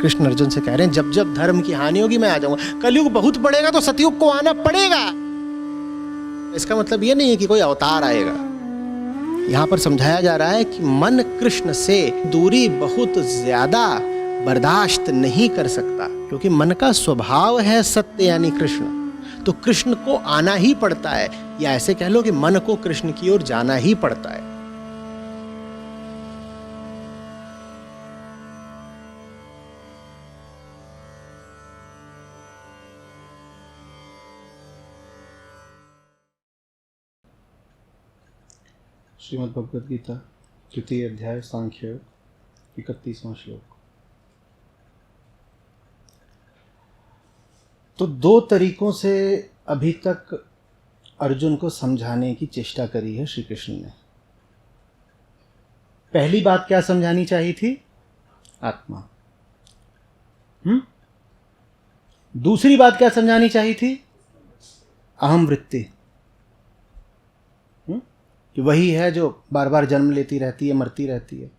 कृष्ण अर्जुन से कह रहे हैं जब जब धर्म की हानि होगी मैं आ जाऊंगा। कलयुग बहुत बढ़ेगा तो सतयुग को आना पड़ेगा। इसका मतलब ये नहीं है कि कोई अवतार आएगा। यहां पर समझाया जा रहा है कि मन कृष्ण से दूरी बहुत ज्यादा बर्दाश्त नहीं कर सकता, क्योंकि मन का स्वभाव है सत्य यानी कृष्ण। तो कृष्ण को आना ही पड़ता है, या ऐसे कह लो कि मन को कृष्ण की ओर जाना ही पड़ता है। श्रीमद् भगवद गीता तृतीय अध्याय सांख्य योग 31वां श्लोक। तो दो तरीकों से अभी तक अर्जुन को समझाने की चेष्टा करी है श्री कृष्ण ने। पहली बात क्या समझानी चाहिए थी? आत्मा। दूसरी बात क्या समझानी चाहिए थी? अहम वृत्ति, कि वही है जो बार बार जन्म लेती रहती है, मरती रहती है।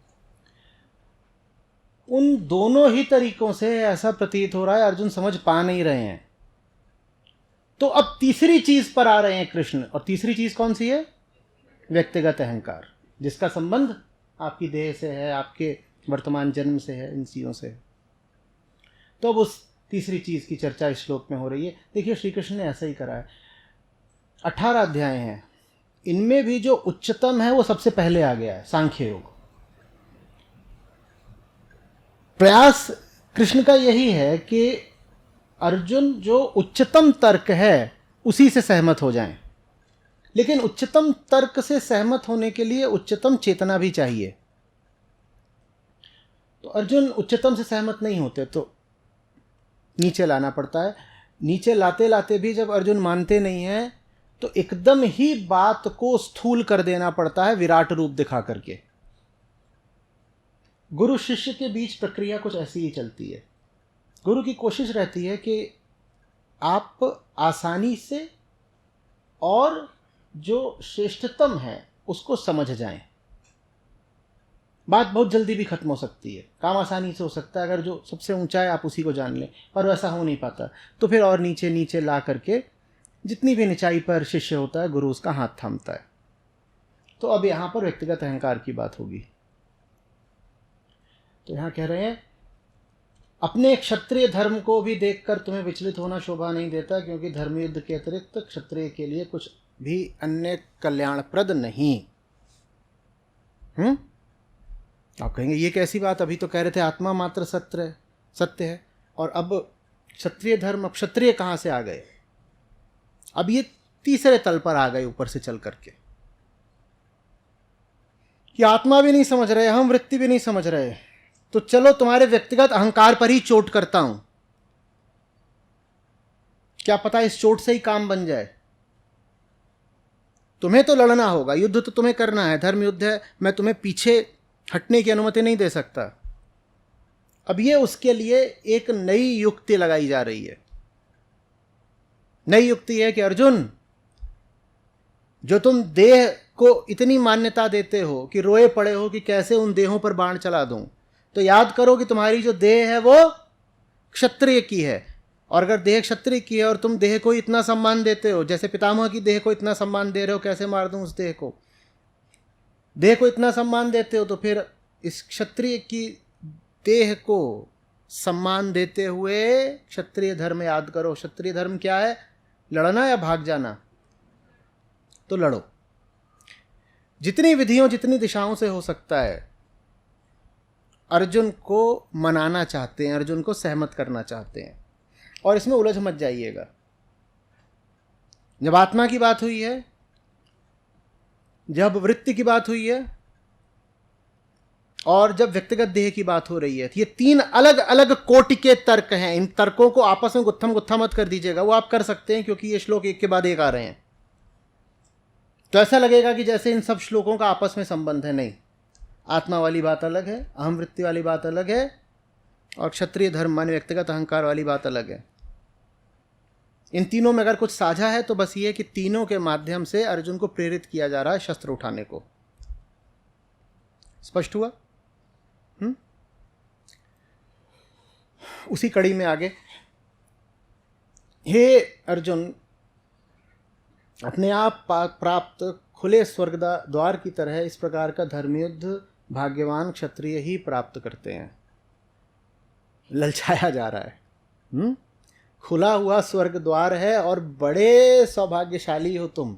उन दोनों ही तरीकों से ऐसा प्रतीत हो रहा है अर्जुन समझ पा नहीं रहे हैं। तो अब तीसरी चीज पर आ रहे हैं कृष्ण, और तीसरी चीज कौन सी है? व्यक्तिगत अहंकार, जिसका संबंध आपकी देह से है, आपके वर्तमान जन्म से है, इन चीजों से है। तो अब उस तीसरी चीज की चर्चा इस श्लोक में हो रही है। देखिए श्री कृष्ण ने ऐसा ही करा है। 18 अध्याय हैं, इनमें भी जो उच्चतम है वो सबसे पहले आ गया है, सांख्य योग। प्रयास कृष्ण का यही है कि अर्जुन जो उच्चतम तर्क है उसी से सहमत हो जाएं। लेकिन उच्चतम तर्क से सहमत होने के लिए उच्चतम चेतना भी चाहिए। तो अर्जुन उच्चतम से सहमत नहीं होते तो नीचे लाना पड़ता है। नीचे लाते लाते भी जब अर्जुन मानते नहीं हैं तो एकदम ही बात को स्थूल कर देना पड़ता है, विराट रूप दिखा करके। गुरु शिष्य के बीच प्रक्रिया कुछ ऐसी ही चलती है। गुरु की कोशिश रहती है कि आप आसानी से और जो श्रेष्ठतम है उसको समझ जाएं। बात बहुत जल्दी भी खत्म हो सकती है, काम आसानी से हो सकता है अगर जो सबसे ऊंचा है आप उसी को जान लें, पर वैसा हो नहीं पाता। तो फिर और नीचे नीचे ला करके जितनी भी निचाई पर शिष्य होता है गुरु उसका हाथ थामता है। तो अब यहां पर व्यक्तिगत अहंकार की बात होगी। तो यहां कह रहे हैं अपने क्षत्रिय धर्म को भी देखकर तुम्हें विचलित होना शोभा नहीं देता, क्योंकि धर्मयुद्ध के अतिरिक्त क्षत्रिय के लिए कुछ भी अन्य कल्याणप्रद नहीं। आप कहेंगे ये कैसी बात, अभी तो कह रहे थे आत्मा मात्र सत्य है, और अब क्षत्रिय धर्म, अब क्षत्रिय कहां से आ गए? अब ये तीसरे तल पर आ गए ऊपर से चल करके, कि आत्मा भी नहीं समझ रहे, हम वृत्ति भी नहीं समझ रहे। तो चलो तुम्हारे व्यक्तिगत अहंकार पर ही चोट करता हूं, क्या पता इस चोट से ही काम बन जाए। तुम्हें तो लड़ना होगा, युद्ध तो तुम्हें करना है, धर्म युद्ध है, मैं तुम्हें पीछे हटने की अनुमति नहीं दे सकता। अब ये उसके लिए एक नई युक्ति लगाई जा रही है। नई युक्ति है कि अर्जुन, जो तुम देह को इतनी मान्यता देते हो कि रोए पड़े हो कि कैसे उन देहों पर बाण चला दूं, तो याद करो कि तुम्हारी जो देह है वो क्षत्रिय की है। और अगर देह क्षत्रिय की है और तुम देह को इतना सम्मान देते हो, जैसे पितामह की देह को इतना सम्मान दे रहे हो, कैसे मार दूं उस देह को, देह को इतना सम्मान देते हो, तो फिर इस क्षत्रिय की देह को सम्मान देते हुए क्षत्रिय धर्म याद करो। क्षत्रिय धर्म क्या है? लड़ना या भाग जाना? तो लड़ो, जितनी विधियों जितनी दिशाओं से हो सकता है। अर्जुन को मनाना चाहते हैं, अर्जुन को सहमत करना चाहते हैं, और इसमें उलझ मत जाइएगा। जब आत्मा की बात हुई है, जब वृत्ति की बात हुई है, और जब व्यक्तिगत देह की बात हो रही है, ये तीन अलग अलग कोटि के तर्क हैं। इन तर्कों को आपस में गुत्था मत कर दीजिएगा। वो आप कर सकते हैं क्योंकि ये श्लोक एक के बाद एक आ रहे हैं, तो ऐसा लगेगा कि जैसे इन सब श्लोकों का आपस में संबंध है। नहीं, आत्मा वाली बात अलग है, अहम वृत्ति वाली बात अलग है, और क्षत्रिय धर्म मान व्यक्तिगत अहंकार वाली बात अलग है। इन तीनों में अगर कुछ साझा है तो बस ये कि तीनों के माध्यम से अर्जुन को प्रेरित किया जा रहा है शस्त्र उठाने को। स्पष्ट हुआ? उसी कड़ी में आगे, हे अर्जुन, अपने आप प्राप्त खुले स्वर्ग द्वार की तरह इस प्रकार का धर्मयुद्ध भाग्यवान क्षत्रिय ही प्राप्त करते हैं। ललचाया जा रहा है। खुला हुआ स्वर्ग द्वार है और बड़े सौभाग्यशाली हो तुम।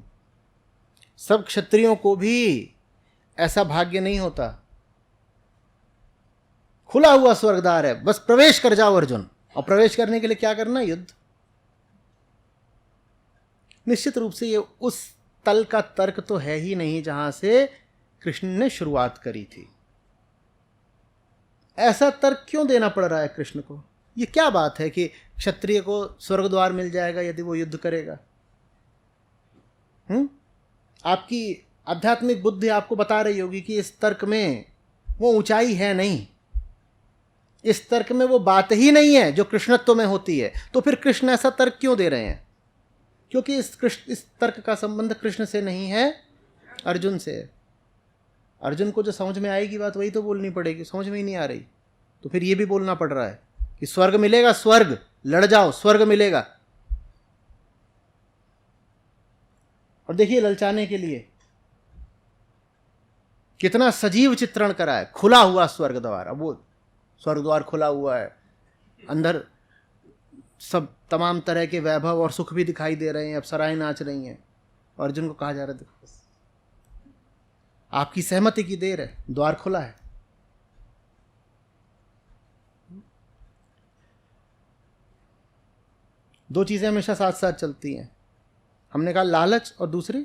सब क्षत्रियों को भी ऐसा भाग्य नहीं होता। खुला हुआ स्वर्ग द्वार है, बस प्रवेश कर जाओ अर्जुन। और प्रवेश करने के लिए क्या करना? युद्ध। निश्चित रूप से ये उस तल का तर्क तो है ही नहीं जहां से कृष्ण ने शुरुआत करी थी। ऐसा तर्क क्यों देना पड़ रहा है कृष्ण को? ये क्या बात है कि क्षत्रिय को स्वर्ग द्वार मिल जाएगा यदि वो युद्ध करेगा? आपकी आध्यात्मिक बुद्धि आपको बता रही होगी कि इस तर्क में वो ऊंचाई है नहीं, इस तर्क में वो बात ही नहीं है जो कृष्णत्व में होती है। तो फिर कृष्ण ऐसा तर्क क्यों दे रहे हैं? क्योंकि इस तर्क का संबंध कृष्ण से नहीं है, अर्जुन से। अर्जुन को जो समझ में आएगी बात वही तो बोलनी पड़ेगी, समझ में ही नहीं आ रही तो फिर ये भी बोलना पड़ रहा है कि स्वर्ग मिलेगा, स्वर्ग लड़ जाओ, स्वर्ग मिलेगा। और देखिए ललचाने के लिए कितना सजीव चित्रण करा है। खुला हुआ स्वर्ग द्वार, अब वो स्वर्ग द्वार खुला हुआ है, अंदर सब तमाम तरह के वैभव और सुख भी दिखाई दे रहे हैं, अप्सराएं नाच रही हैं। और अर्जुन को कहा जा रहा है देखो आपकी सहमति की देर है, द्वार खुला है। दो चीजें हमेशा साथ साथ चलती हैं। हमने कहा लालच और दूसरी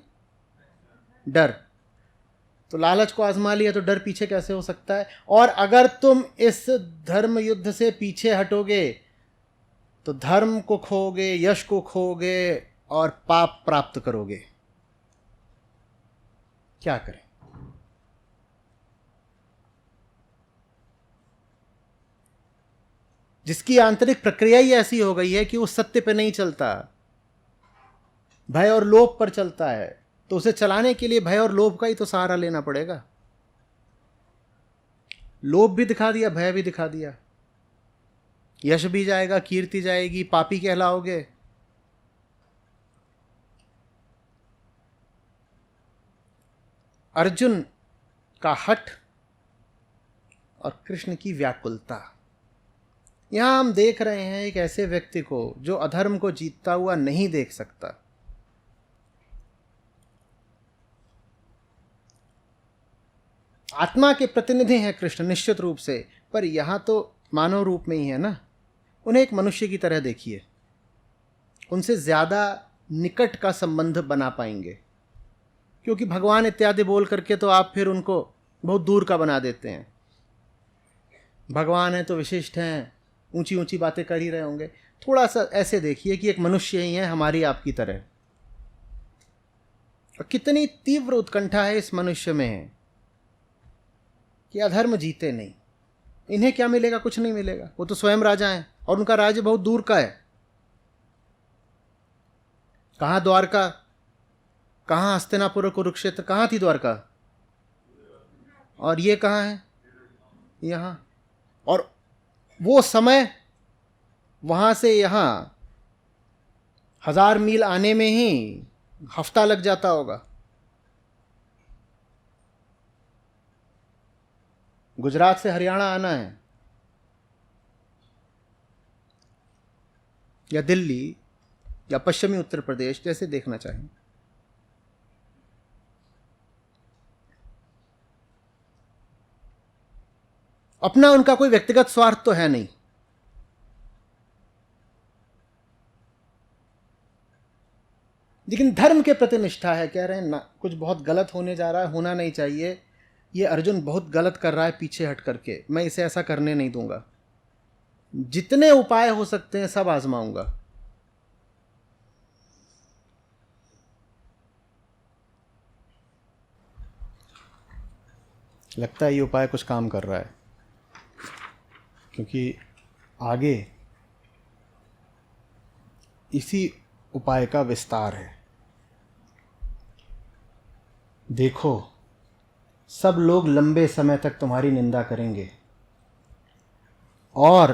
डर। तो लालच को आजमा लिया तो डर पीछे कैसे हो सकता है? और अगर तुम इस धर्म युद्ध से पीछे हटोगे तो धर्म को खोगे, यश को खोगे और पाप प्राप्त करोगे। क्या करें? जिसकी आंतरिक प्रक्रिया ही ऐसी हो गई है कि वो सत्य पे नहीं चलता, भय और लोभ पर चलता है, तो उसे चलाने के लिए भय और लोभ का ही तो सहारा लेना पड़ेगा। लोभ भी दिखा दिया, भय भी दिखा दिया, यश भी जाएगा, कीर्ति जाएगी, पापी कहलाओगे। अर्जुन का हठ और कृष्ण की व्याकुलता। यहां हम देख रहे हैं एक ऐसे व्यक्ति को जो अधर्म को जीतता हुआ नहीं देख सकता। आत्मा के प्रतिनिधि हैं कृष्ण निश्चित रूप से, पर यहां तो मानव रूप में ही है ना। उन्हें एक मनुष्य की तरह देखिए, उनसे ज्यादा निकट का संबंध बना पाएंगे, क्योंकि भगवान इत्यादि बोल करके तो आप फिर उनको बहुत दूर का बना देते हैं। भगवान है तो विशिष्ट हैं, ऊंची ऊंची बातें कर ही रहे होंगे। थोड़ा सा ऐसे देखिए कि एक मनुष्य ही है हमारी आपकी तरह, और कितनी तीव्र उत्कंठा है इस मनुष्य में है कि अधर्म जीते नहीं। इन्हें क्या मिलेगा? कुछ नहीं मिलेगा। वो तो स्वयं राजा हैं और उनका राज्य बहुत दूर का है। कहाँ द्वारका, कहाँ हस्तिनापुर, कुरुक्षेत्र, कहाँ थी द्वारका? और ये कहाँ है? यहाँ। और वो समय वहां से यहां 1000 मील आने में ही हफ्ता लग जाता होगा। गुजरात से हरियाणा आना है या दिल्ली या पश्चिमी उत्तर प्रदेश, जैसे देखना चाहें। अपना उनका कोई व्यक्तिगत स्वार्थ तो है नहीं, लेकिन धर्म के प्रति निष्ठा है। कह रहे हैं ना कुछ बहुत गलत होने जा रहा है, होना नहीं चाहिए, ये अर्जुन बहुत गलत कर रहा है पीछे हट करके, मैं इसे ऐसा करने नहीं दूंगा। जितने उपाय हो सकते हैं सब आजमाऊंगा। लगता है ये उपाय कुछ काम कर रहा है, क्योंकि आगे इसी उपाय का विस्तार है। देखो, सब लोग लंबे समय तक तुम्हारी निंदा करेंगे और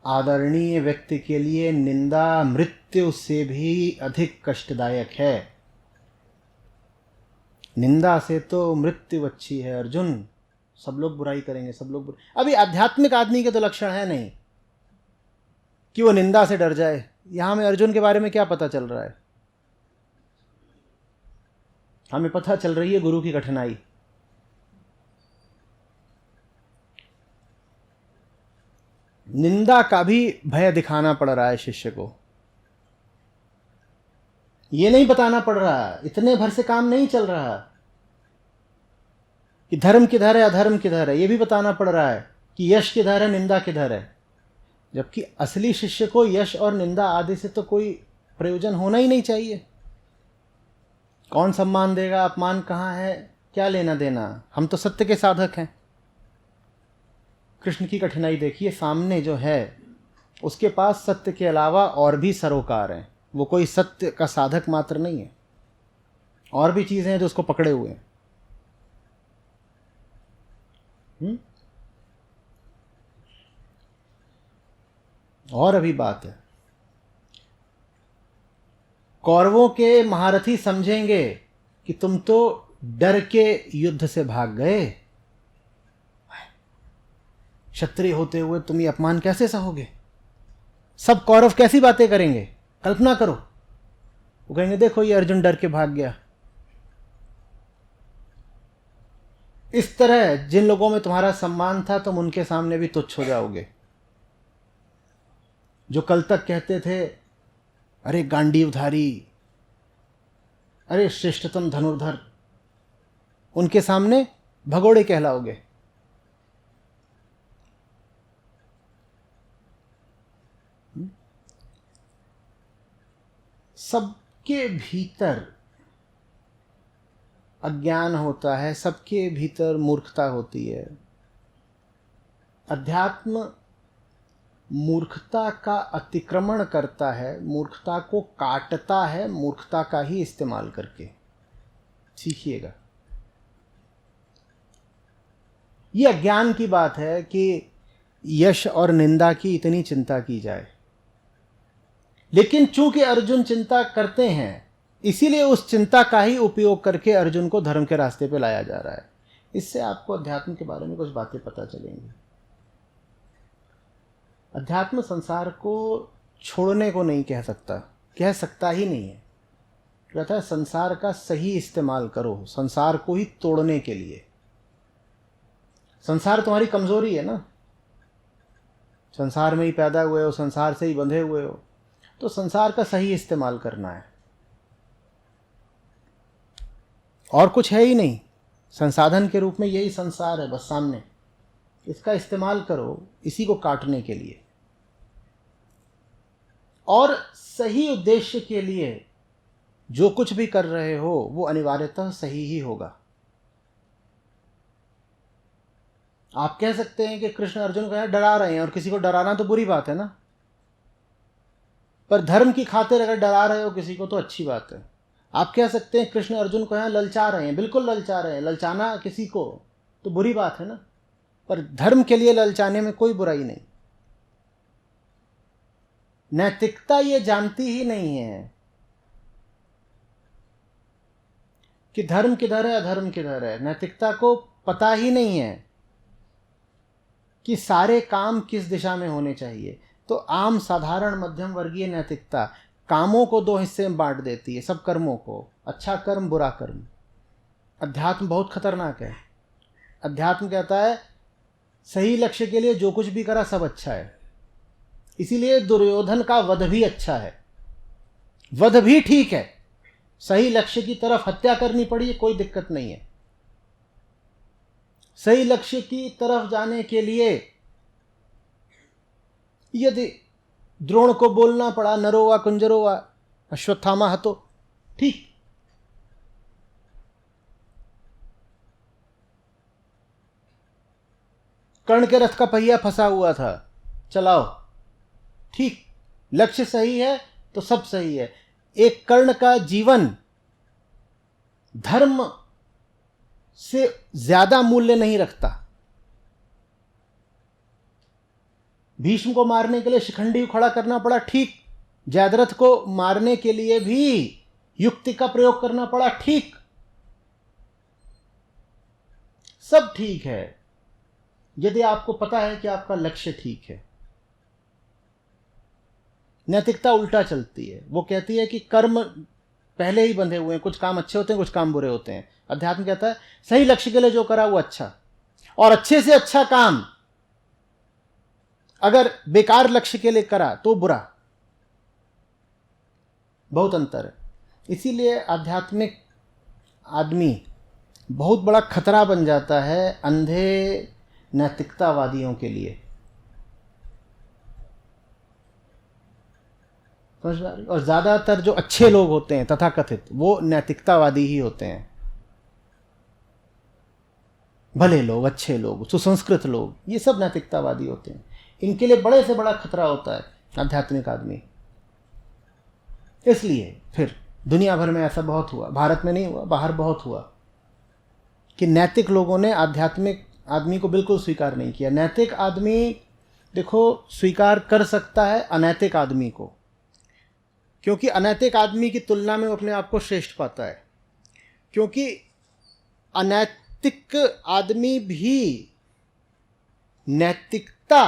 आदरणीय व्यक्ति के लिए निंदा मृत्यु से भी अधिक कष्टदायक है। निंदा से तो मृत्यु अच्छी है अर्जुन। सब लोग बुराई करेंगे, सब लोग अभी आध्यात्मिक आदमी के तो लक्षण है नहीं कि वो निंदा से डर जाए। यहां में अर्जुन के बारे में क्या पता चल रहा है? हमें पता चल रही है गुरु की कठिनाई। निंदा का भी भय दिखाना पड़ रहा है शिष्य को। ये नहीं बताना पड़ रहा, इतने भर से काम नहीं चल रहा कि धर्म किधर है अधर्म किधर है। ये भी बताना पड़ रहा है कि यश किधर है निंदा किधर है। जबकि असली शिष्य को यश और निंदा आदि से तो कोई प्रयोजन होना ही नहीं चाहिए। कौन सम्मान देगा, अपमान कहाँ है, क्या लेना देना। हम तो सत्य के साधक हैं। कृष्ण की कठिनाई देखिए, सामने जो है उसके पास सत्य के अलावा और भी सरोकार हैं। वो कोई सत्य का साधक मात्र नहीं है, और भी चीजें हैं जो उसको पकड़े हुए हैं। और अभी बात है, कौरवों के महारथी समझेंगे कि तुम तो डर के युद्ध से भाग गए, क्षत्रिय होते हुए तुम ये अपमान कैसे सहोगे। सब कौरव कैसी बातें करेंगे, कल्पना करो। वो कहेंगे देखो ये अर्जुन डर के भाग गया। इस तरह जिन लोगों में तुम्हारा सम्मान था तुम उनके सामने भी तुच्छ हो जाओगे। जो कल तक कहते थे अरे गांडीवधारी, अरे श्रेष्ठतम धनुर्धर, उनके सामने भगोड़े कहलाओगे। सबके भीतर अज्ञान होता है, सबके भीतर मूर्खता होती है। अध्यात्म मूर्खता का अतिक्रमण करता है, मूर्खता को काटता है, मूर्खता का ही इस्तेमाल करके। सीखिएगा, ये अज्ञान की बात है कि यश और निंदा की इतनी चिंता की जाए। लेकिन चूंकि अर्जुन चिंता करते हैं, इसीलिए उस चिंता का ही उपयोग करके अर्जुन को धर्म के रास्ते पे लाया जा रहा है। इससे आपको अध्यात्म के बारे में कुछ बातें पता चलेंगी। अध्यात्म संसार को छोड़ने को नहीं कह सकता, कह सकता ही नहीं है। कहता है संसार का सही इस्तेमाल करो, संसार को ही तोड़ने के लिए। संसार तुम्हारी कमजोरी है ना, संसार में ही पैदा हुए हो, संसार से ही बंधे हुए हो, तो संसार का सही इस्तेमाल करना है। और कुछ है ही नहीं, संसाधन के रूप में यही संसार है बस सामने। इसका इस्तेमाल करो इसी को काटने के लिए, और सही उद्देश्य के लिए जो कुछ भी कर रहे हो वो अनिवार्यतः सही ही होगा। आप कह सकते हैं कि कृष्ण अर्जुन को डरा रहे हैं, और किसी को डराना तो बुरी बात है ना, पर धर्म की खातिर अगर डरा रहे हो किसी को तो अच्छी बात है। आप कह सकते हैं कृष्ण अर्जुन को यहाँ ललचा रहे हैं, बिल्कुल ललचा रहे हैं। ललचाना किसी को तो बुरी बात है ना, पर धर्म के लिए ललचाने में कोई बुराई नहीं। नैतिकता ये जानती ही नहीं है कि धर्म किधर है अधर्म किधर है। नैतिकता को पता ही नहीं है कि सारे काम किस दिशा में होने चाहिए। तो आम साधारण मध्यम वर्गीय नैतिकता कामों को दो हिस्से में बांट देती है, सब कर्मों को, अच्छा कर्म बुरा कर्म। अध्यात्म बहुत खतरनाक है। अध्यात्म कहता है सही लक्ष्य के लिए जो कुछ भी करा सब अच्छा है। इसीलिए दुर्योधन का वध भी अच्छा है, वध भी ठीक है। सही लक्ष्य की तरफ हत्या करनी पड़ी, कोई दिक्कत नहीं है। सही लक्ष्य की तरफ जाने के लिए यदि द्रोण को बोलना पड़ा नरो वा कुंजरो वा अश्वत्थामा हतो, ठीक। कर्ण के रथ का पहिया फंसा हुआ था, चलाओ, ठीक। लक्ष्य सही है तो सब सही है। एक कर्ण का जीवन धर्म से ज्यादा मूल्य नहीं रखता। भीष्म को मारने के लिए शिखंडी को खड़ा करना पड़ा, ठीक। जयद्रथ को मारने के लिए भी युक्ति का प्रयोग करना पड़ा, ठीक। सब ठीक है यदि आपको पता है कि आपका लक्ष्य ठीक है। नैतिकता उल्टा चलती है, वो कहती है कि कर्म पहले ही बंधे हुए हैं, कुछ काम अच्छे होते हैं, कुछ काम बुरे होते हैं। अध्यात्म कहता है सही लक्ष्य के लिए जो करा वो अच्छा, और अच्छे से अच्छा काम अगर बेकार लक्ष्य के लिए करा तो बुरा। बहुत अंतर है। इसीलिए आध्यात्मिक आदमी बहुत बड़ा खतरा बन जाता है अंधे नैतिकतावादियों के लिए। समझ पा रही? और ज्यादातर जो अच्छे लोग होते हैं तथाकथित, वो नैतिकतावादी ही होते हैं। भले लोग, अच्छे लोग, सुसंस्कृत लोग, ये सब नैतिकतावादी होते हैं। इनके लिए बड़े से बड़ा खतरा होता है आध्यात्मिक आदमी। इसलिए फिर दुनिया भर में ऐसा बहुत हुआ, भारत में नहीं हुआ, बाहर बहुत हुआ कि नैतिक लोगों ने आध्यात्मिक आदमी को बिल्कुल स्वीकार नहीं किया। नैतिक आदमी देखो स्वीकार कर सकता है अनैतिक आदमी को, क्योंकि अनैतिक आदमी की तुलना में वो अपने आप को श्रेष्ठ पाता है। क्योंकि अनैतिक आदमी भी नैतिकता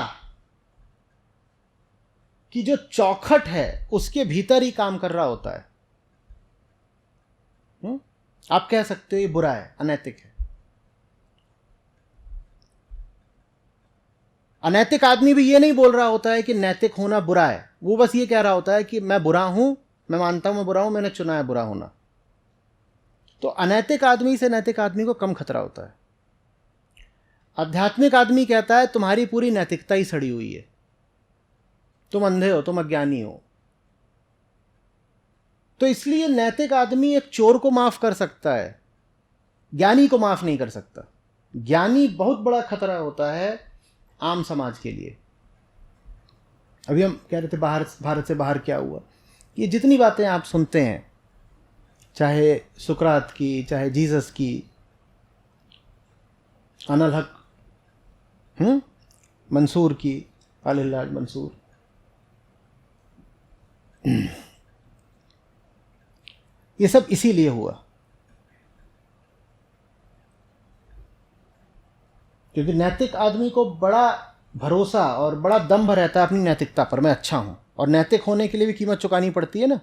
की जो चौखट है उसके भीतर ही काम कर रहा होता है। आप कह सकते हो ये बुरा है, अनैतिक है। अनैतिक आदमी भी ये नहीं बोल रहा होता है कि नैतिक होना बुरा है, वो बस ये कह रहा होता है कि मैं बुरा हूं, मैं मानता हूं मैं बुरा हूं, मैंने चुना है बुरा होना। तो अनैतिक आदमी से नैतिक आदमी को कम खतरा होता है। आध्यात्मिक आदमी कहता है तुम्हारी पूरी नैतिकता ही सड़ी हुई है, तुम अंधे हो, तुम अज्ञानी हो। तो इसलिए नैतिक आदमी एक चोर को माफ कर सकता है, ज्ञानी को माफ नहीं कर सकता। ज्ञानी बहुत बड़ा खतरा होता है आम समाज के लिए। अभी हम कह रहे थे भारत से बाहर क्या हुआ। ये जितनी बातें आप सुनते हैं, चाहे सुकरात की, चाहे जीसस की, अनल हक मंसूर की, अलिल्लाह मंसूर, ये सब इसीलिए हुआ क्योंकि नैतिक आदमी को बड़ा भरोसा और बड़ा दंभ रहता है अपनी नैतिकता पर, मैं अच्छा हूं। और नैतिक होने के लिए भी कीमत चुकानी पड़ती है ना।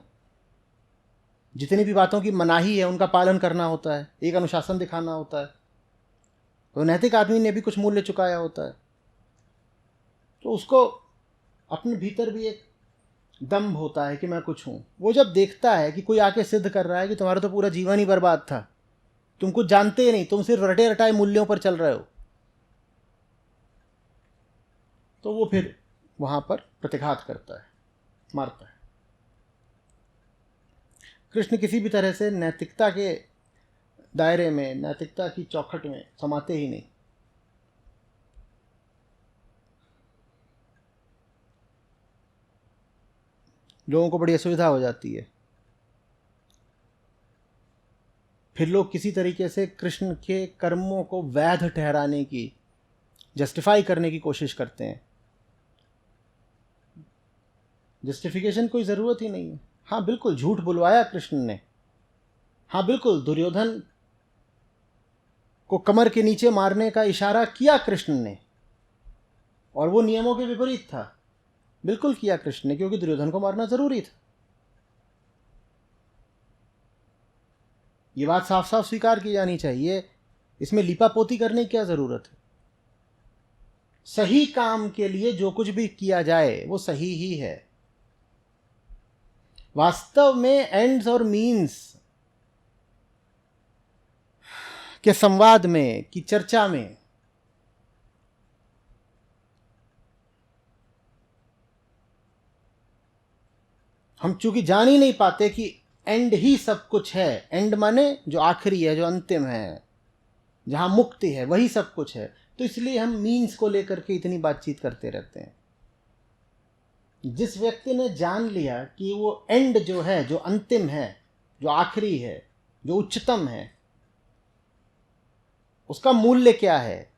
जितनी भी बातों की मनाही है उनका पालन करना होता है, एक अनुशासन दिखाना होता है। तो नैतिक आदमी ने भी कुछ मूल्य चुकाया होता है। तो उसको अपने भीतर भी एक दम्भ होता है कि मैं कुछ हूं। वो जब देखता है कि कोई आके सिद्ध कर रहा है कि तुम्हारा तो पूरा जीवन ही बर्बाद था, तुम कुछ जानते ही नहीं, तुम सिर्फ रटे रटाए मूल्यों पर चल रहे हो, तो वो फिर वहां पर प्रतिघात करता है, मारता है। कृष्ण किसी भी तरह से नैतिकता के दायरे में, नैतिकता की चौखट में समाते ही नहीं। लोगों को बड़ी असुविधा हो जाती है। फिर लोग किसी तरीके से कृष्ण के कर्मों को वैध ठहराने की, जस्टिफाई करने की कोशिश करते हैं। जस्टिफिकेशन कोई ज़रूरत ही नहीं है। हाँ बिल्कुल झूठ बुलवाया कृष्ण ने, हाँ बिल्कुल दुर्योधन को कमर के नीचे मारने का इशारा किया कृष्ण ने, और वो नियमों के विपरीत था, बिल्कुल किया कृष्ण ने, क्योंकि दुर्योधन को मारना जरूरी था। ये बात साफ साफ स्वीकार की जानी चाहिए, इसमें लीपापोती करने की क्या जरूरत है। सही काम के लिए जो कुछ भी किया जाए वो सही ही है। वास्तव में एंड्स और मीन्स के संवाद में, की चर्चा में हम चूंकि जान ही नहीं पाते कि एंड ही सब कुछ है। एंड माने जो आखिरी है, जो अंतिम है, जहां मुक्ति है, वही सब कुछ है। तो इसलिए हम मीन्स को लेकर के इतनी बातचीत करते रहते हैं। जिस व्यक्ति ने जान लिया कि वो एंड जो है, जो अंतिम है, जो आखिरी है, जो उच्चतम है, उसका मूल्य क्या है,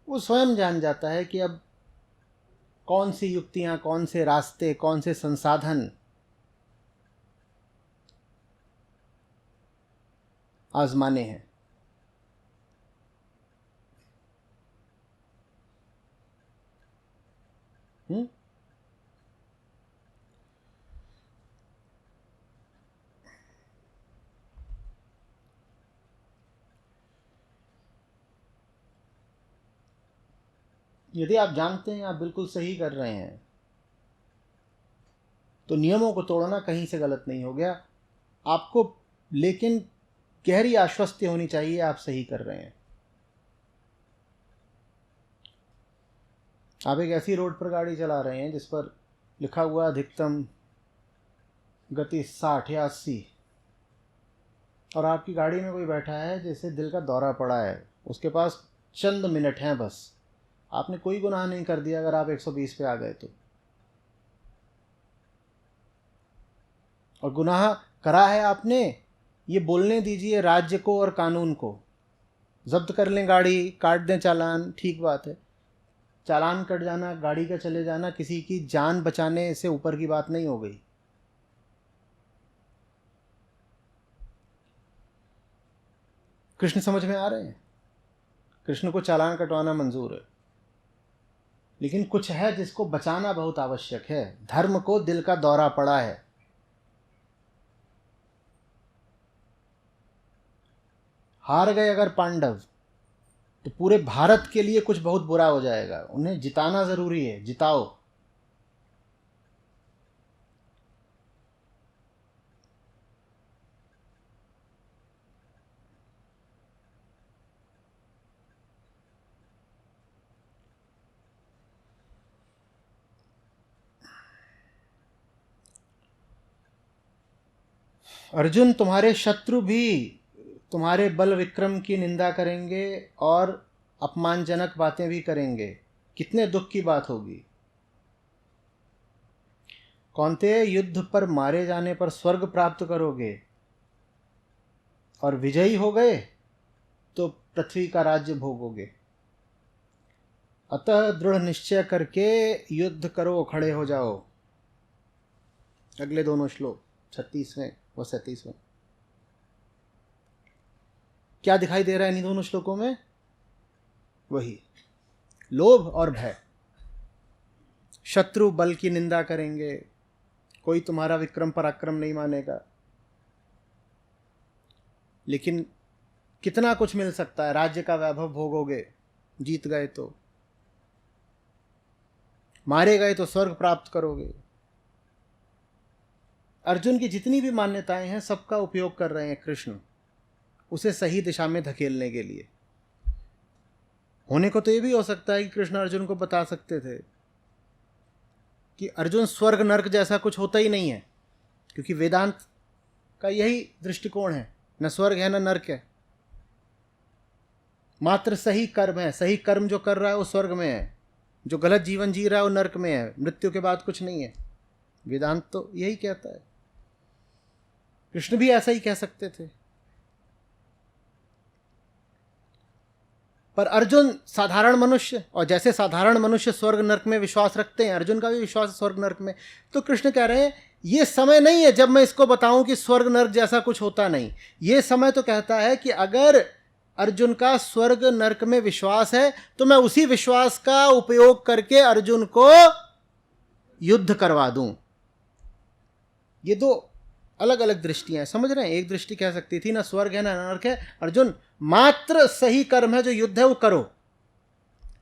वो स्वयं जान जाता है कि अब कौन सी युक्तियां, कौन से रास्ते, कौन से संसाधन आजमाने हैं। यदि आप जानते हैं आप बिल्कुल सही कर रहे हैं तो नियमों को तोड़ना कहीं से गलत नहीं हो गया आपको, लेकिन गहरी आश्वस्ति होनी चाहिए आप सही कर रहे हैं। आप एक ऐसी रोड पर गाड़ी चला रहे हैं जिस पर लिखा हुआ अधिकतम गति 60 या 80, और आपकी गाड़ी में कोई बैठा है जैसे दिल का दौरा पड़ा है, उसके पास चंद मिनट हैं बस। आपने कोई गुनाह नहीं कर दिया अगर आप 120 पे आ गए तो, और गुनाह करा है आपने, ये बोलने दीजिए राज्य को और कानून को, जब्त कर लें गाड़ी, काट दें चालान, ठीक बात है। चालान कट जाना, गाड़ी का चले जाना किसी की जान बचाने से ऊपर की बात नहीं हो गई। कृष्ण समझ में आ रहे हैं? कृष्ण को चालान कटवाना मंजूर है, लेकिन कुछ है जिसको बचाना बहुत आवश्यक है। धर्म को दिल का दौरा पड़ा है। हार गए अगर पांडव तो पूरे भारत के लिए कुछ बहुत बुरा हो जाएगा। उन्हें जिताना जरूरी है, जिताओ। अर्जुन, तुम्हारे शत्रु भी तुम्हारे बल विक्रम की निंदा करेंगे और अपमानजनक बातें भी करेंगे। कितने दुख की बात होगी। कौन्तेय, युद्ध पर मारे जाने पर स्वर्ग प्राप्त करोगे, और विजयी हो गए तो पृथ्वी का राज्य भोगोगे। अतः दृढ़ निश्चय करके युद्ध करो, खड़े हो जाओ। अगले दोनों श्लोक 36वें व 37वें। क्या दिखाई दे रहा है इन दोनों श्लोकों में? वही लोभ और भय। शत्रु बल की निंदा करेंगे, कोई तुम्हारा विक्रम पराक्रम नहीं मानेगा, लेकिन कितना कुछ मिल सकता है। राज्य का वैभव भोगोगे, जीत गए तो, मारे गए तो स्वर्ग प्राप्त करोगे। अर्जुन की जितनी भी मान्यताएं हैं सबका उपयोग कर रहे हैं कृष्ण, उसे सही दिशा में धकेलने के लिए। होने को तो ये भी हो सकता है कि कृष्ण अर्जुन को बता सकते थे कि अर्जुन, स्वर्ग नर्क जैसा कुछ होता ही नहीं है, क्योंकि वेदांत का यही दृष्टिकोण है, न स्वर्ग है न नर्क है, मात्र सही कर्म है। सही कर्म जो कर रहा है वो स्वर्ग में है, जो गलत जीवन जी रहा है वो नर्क में है, मृत्यु के बाद कुछ नहीं है। वेदांत तो यही कहता है। कृष्ण भी ऐसा ही कह सकते थे, पर अर्जुन साधारण मनुष्य, और जैसे साधारण मनुष्य स्वर्ग नर्क में विश्वास रखते हैं, अर्जुन का भी विश्वास है स्वर्ग नर्क में। तो कृष्ण कह रहे हैं ये समय नहीं है जब मैं इसको बताऊं कि स्वर्ग नर्क जैसा कुछ होता नहीं। ये समय तो कहता है कि अगर अर्जुन का स्वर्ग नर्क में विश्वास है तो मैं उसी विश्वास का उपयोग करके अर्जुन को युद्ध करवा दूं। ये दो अलग अलग दृष्टियां हैं, समझ रहे हैं? एक दृष्टि कह सकती थी ना स्वर्ग है ना नरक है, अर्जुन मात्र सही कर्म है, जो युद्ध है वो करो।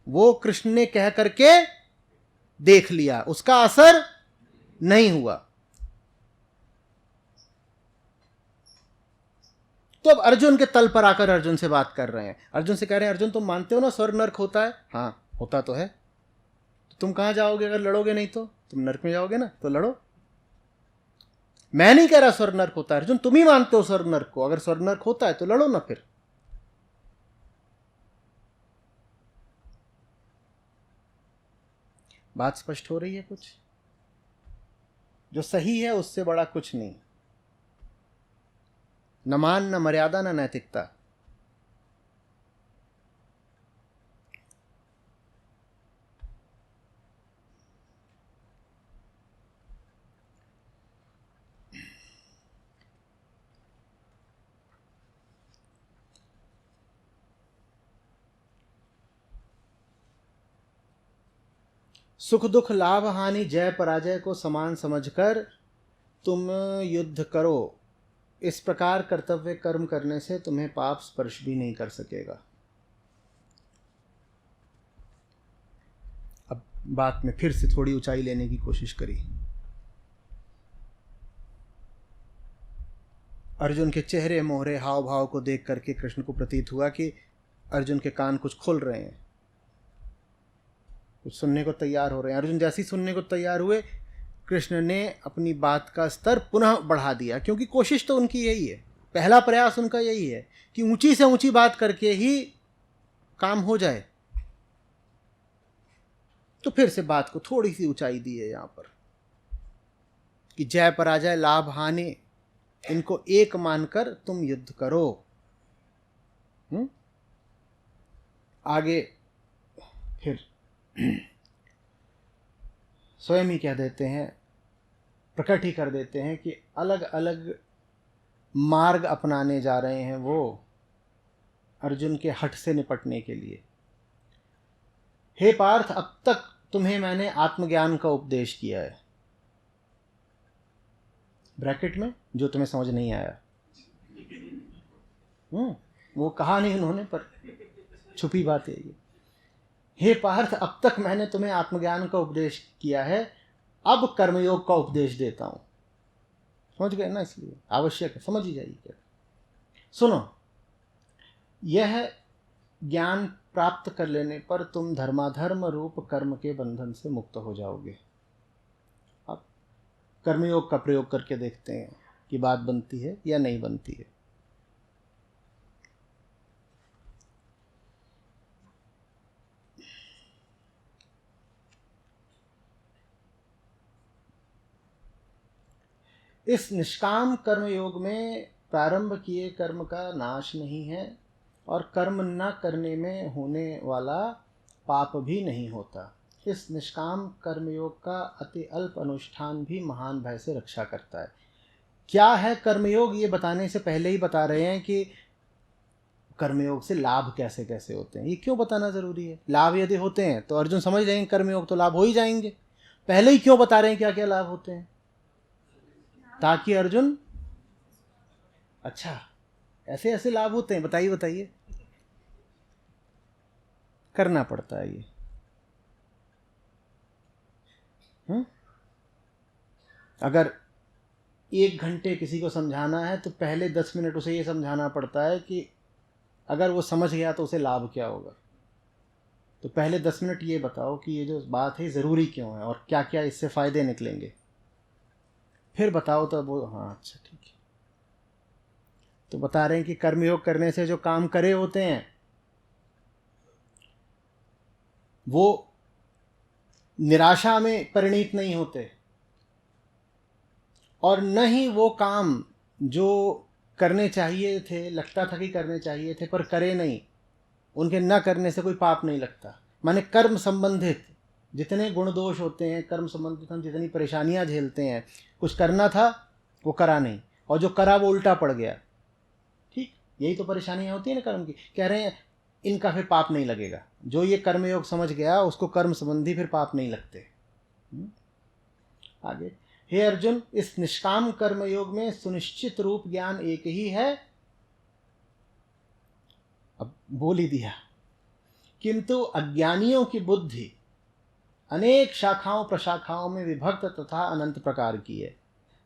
वो कृष्ण ने कह करके देख लिया, उसका असर नहीं हुआ। तो अब अर्जुन के तल पर आकर अर्जुन से बात कर रहे हैं। अर्जुन से कह रहे हैं, अर्जुन तुम मानते हो ना स्वर्ग नरक होता है? हाँ होता तो है। तो तुम कहां जाओगे अगर लड़ोगे नहीं? तो तुम नरक में जाओगे ना, तो लड़ो। मैं नहीं कह रहा स्वर्ग नरक होता है अर्जुन, तुम ही मानते हो स्वर्ग नरक को। अगर स्वर्ग नरक होता है तो लड़ो ना फिर। बात स्पष्ट हो रही है? कुछ जो सही है उससे बड़ा कुछ नहीं, न मान, न मर्यादा, न नैतिकता। सुख दुख लाभ हानि जय पराजय को समान समझकर तुम युद्ध करो। इस प्रकार कर्तव्य कर्म करने से तुम्हें पाप स्पर्श भी नहीं कर सकेगा। अब बात में फिर से थोड़ी ऊंचाई लेने की कोशिश करी। अर्जुन के चेहरे मोहरे हाव भाव को देख करके कृष्ण को प्रतीत हुआ कि अर्जुन के कान कुछ खुल रहे हैं, कुछ सुनने को तैयार हो रहे हैं। अर्जुन जैसे ही सुनने को तैयार हुए, कृष्ण ने अपनी बात का स्तर पुनः बढ़ा दिया, क्योंकि कोशिश तो उनकी यही है, पहला प्रयास उनका यही है कि ऊंची से ऊंची बात करके ही काम हो जाए। तो फिर से बात को थोड़ी सी ऊंचाई दी है यहां पर कि जय पराजय लाभ हानि इनको एक मानकर तुम युद्ध करो। आगे फिर स्वयं ही कह देते हैं, प्रकट ही कर देते हैं कि अलग अलग मार्ग अपनाने जा रहे हैं वो अर्जुन के हठ से निपटने के लिए। हे पार्थ, अब तक तुम्हें मैंने आत्मज्ञान का उपदेश किया है, ब्रैकेट में जो तुम्हें समझ नहीं आया। वो कहा नहीं उन्होंने, पर छुपी बात है ये। हे पार्थ, अब तक मैंने तुम्हें आत्मज्ञान का उपदेश किया है, अब कर्मयोग का उपदेश देता हूं। समझ गए ना? इसलिए आवश्यक है, समझ ही जाइए। क्या सुनो, यह ज्ञान प्राप्त कर लेने पर तुम धर्माधर्म रूप कर्म के बंधन से मुक्त हो जाओगे। अब कर्मयोग का प्रयोग करके देखते हैं कि बात बनती है या नहीं बनती है। इस निष्काम कर्मयोग में प्रारंभ किए कर्म का नाश नहीं है और कर्म न करने में होने वाला पाप भी नहीं होता। इस निष्काम कर्मयोग का अति अल्प अनुष्ठान भी महान भय से रक्षा करता है। क्या है कर्मयोग, ये बताने से पहले ही बता रहे हैं कि कर्मयोग से लाभ कैसे कैसे होते हैं। ये क्यों बताना जरूरी है? लाभ यदि होते हैं तो अर्जुन समझ लेंगे कर्मयोग तो लाभ हो ही जाएंगे। पहले ही क्यों बता रहे हैं क्या क्या लाभ होते हैं? ताकि अर्जुन, अच्छा ऐसे ऐसे लाभ होते हैं, बताइए बताइए। करना पड़ता है ये। अगर 1 घंटे किसी को समझाना है तो पहले 10 मिनट उसे ये समझाना पड़ता है कि अगर वो समझ गया तो उसे लाभ क्या होगा। तो पहले 10 मिनट ये बताओ कि ये जो बात है ज़रूरी क्यों है और क्या क्या इससे फ़ायदे निकलेंगे, फिर बताओ तो वो हाँ अच्छा ठीक है। तो बता रहे हैं कि कर्मयोग करने से जो काम करे होते हैं वो निराशा में परिणित नहीं होते, और न ही वो काम जो करने चाहिए थे, लगता था कि करने चाहिए थे पर करे नहीं, उनके न करने से कोई पाप नहीं लगता। माने कर्म संबंधित जितने गुण दोष होते हैं, कर्म संबंधित हम जितनी परेशानियां झेलते हैं, कुछ करना था वो करा नहीं, और जो करा वो उल्टा पड़ गया। ठीक, यही तो परेशानियां होती है ना कर्म की। कह रहे हैं इनका फिर पाप नहीं लगेगा। जो ये कर्मयोग समझ गया उसको कर्म संबंधी फिर पाप नहीं लगते। आगे, हे अर्जुन, इस निष्काम कर्मयोग में सुनिश्चित रूप ज्ञान एक ही है। अब बोल ही दिया, किंतु अज्ञानियों की बुद्धि अनेक शाखाओं प्रशाखाओं में विभक्त तथा अनंत प्रकार की है।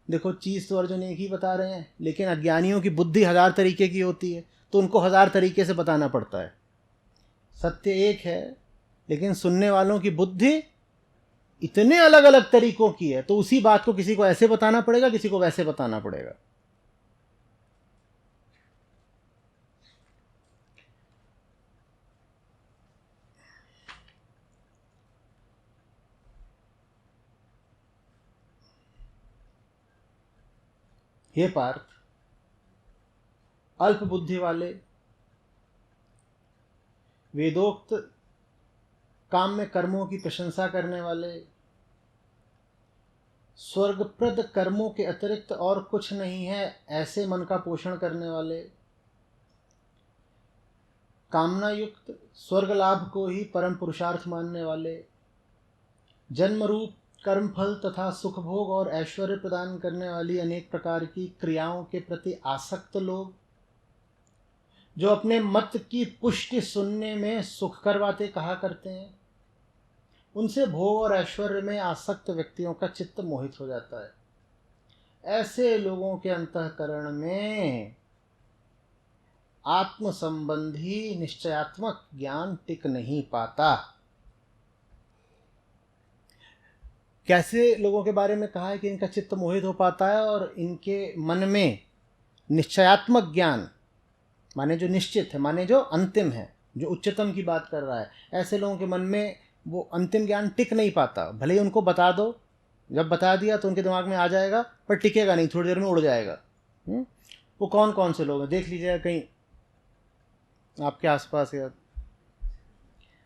देखो, चीज तो अर्जुन एक ही बता रहे हैं, लेकिन अज्ञानियों की बुद्धि 1000 तरीके की होती है, तो उनको 1000 तरीके से बताना पड़ता है। सत्य एक है, लेकिन सुनने वालों की बुद्धि इतने अलग अलग तरीकों की है, तो उसी बात को किसी को ऐसे बताना पड़ेगा, किसी को वैसे बताना पड़ेगा। हे पार्थ, अल्प बुद्धि वाले, वेदोक्त काम में कर्मों की प्रशंसा करने वाले, स्वर्गप्रद कर्मों के अतिरिक्त और कुछ नहीं है ऐसे मन का पोषण करने वाले, कामना युक्त स्वर्ग लाभ को ही परम पुरुषार्थ मानने वाले, जन्म रूप कर्म फल तथा सुख भोग और ऐश्वर्य प्रदान करने वाली अनेक प्रकार की क्रियाओं के प्रति आसक्त लोग, जो अपने मत की पुष्टि सुनने में सुखकर बातें कहा करते हैं, उनसे भोग और ऐश्वर्य में आसक्त व्यक्तियों का चित्त मोहित हो जाता है। ऐसे लोगों के अंतःकरण में आत्म संबंधी निश्चयात्मक ज्ञान टिक नहीं पाता। कैसे लोगों के बारे में कहा है कि इनका चित्त मोहित हो पाता है और इनके मन में निश्चयात्मक ज्ञान, माने जो निश्चित है, माने जो अंतिम है, जो उच्चतम की बात कर रहा है, ऐसे लोगों के मन में वो अंतिम ज्ञान टिक नहीं पाता। भले ही उनको बता दो, जब बता दिया तो उनके दिमाग में आ जाएगा, पर टिकेगा नहीं, थोड़ी देर में उड़ जाएगा। वो कौन कौन से लोग हैं देख लीजिएगा कहीं आपके आसपास या।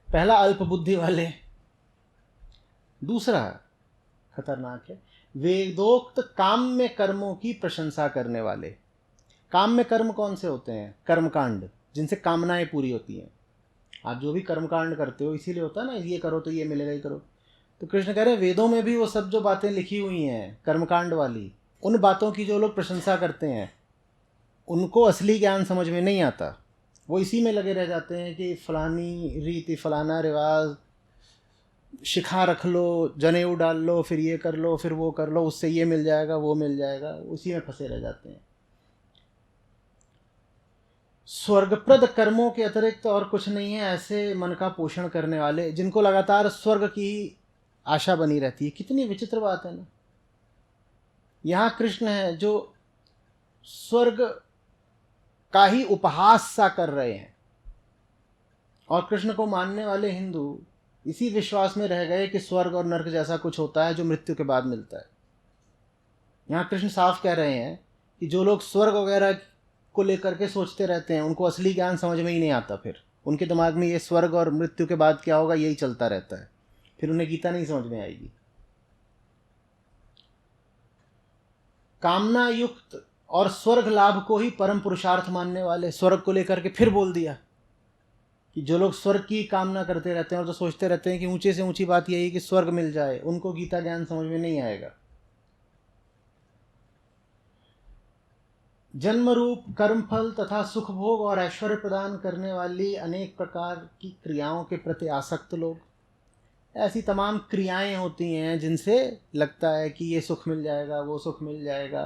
पहला अल्प बुद्धि वाले, दूसरा खतरनाक है वेदोक्त काम्य कर्मों की प्रशंसा करने वाले। काम्य कर्म कौन से होते हैं? कर्मकांड, जिनसे कामनाएं पूरी होती हैं। आप जो भी कर्मकांड करते हो इसीलिए होता है ना, ये करो तो ये मिलेगा, ही करो। तो कृष्ण कह रहे हैं वेदों में भी वो सब जो बातें लिखी हुई हैं कर्मकांड वाली, उन बातों की जो लोग प्रशंसा करते हैं, उनको असली ज्ञान समझ में नहीं आता। वो इसी में लगे रह जाते हैं कि फलानी रीति, फलाना रिवाज, शिखा रख लो, जनेऊ डाल लो, फिर ये कर लो, फिर वो कर लो, उससे ये मिल जाएगा, वो मिल जाएगा, उसी में फंसे रह जाते हैं। स्वर्गप्रद कर्मों के अतिरिक्त और कुछ नहीं है ऐसे मन का पोषण करने वाले, जिनको लगातार स्वर्ग की आशा बनी रहती है। कितनी विचित्र बात है ना। यहाँ कृष्ण है जो स्वर्ग का ही उपहास सा कर रहे हैं, और कृष्ण को मानने वाले हिंदू इसी विश्वास में रह गए कि स्वर्ग और नरक जैसा कुछ होता है जो मृत्यु के बाद मिलता है। यहाँ कृष्ण साफ कह रहे हैं कि जो लोग स्वर्ग वगैरह को लेकर के सोचते रहते हैं, उनको असली ज्ञान समझ में ही नहीं आता। फिर उनके दिमाग में ये स्वर्ग और मृत्यु के बाद क्या होगा यही चलता रहता है, फिर उन्हें गीता नहीं समझ में आएगी। कामना युक्त और स्वर्ग लाभ को ही परम पुरुषार्थ मानने वाले, स्वर्ग को लेकर के फिर बोल दिया कि जो लोग स्वर्ग की कामना करते रहते हैं और तो सोचते रहते हैं कि ऊंचे से ऊंची बात यही कि स्वर्ग मिल जाए, उनको गीता ज्ञान समझ में नहीं आएगा। जन्म रूप कर्म फल तथा सुख भोग और ऐश्वर्य प्रदान करने वाली अनेक प्रकार की क्रियाओं के प्रति आसक्त लोग, ऐसी तमाम क्रियाएं होती हैं जिनसे लगता है कि ये सुख मिल जाएगा, वो सुख मिल जाएगा,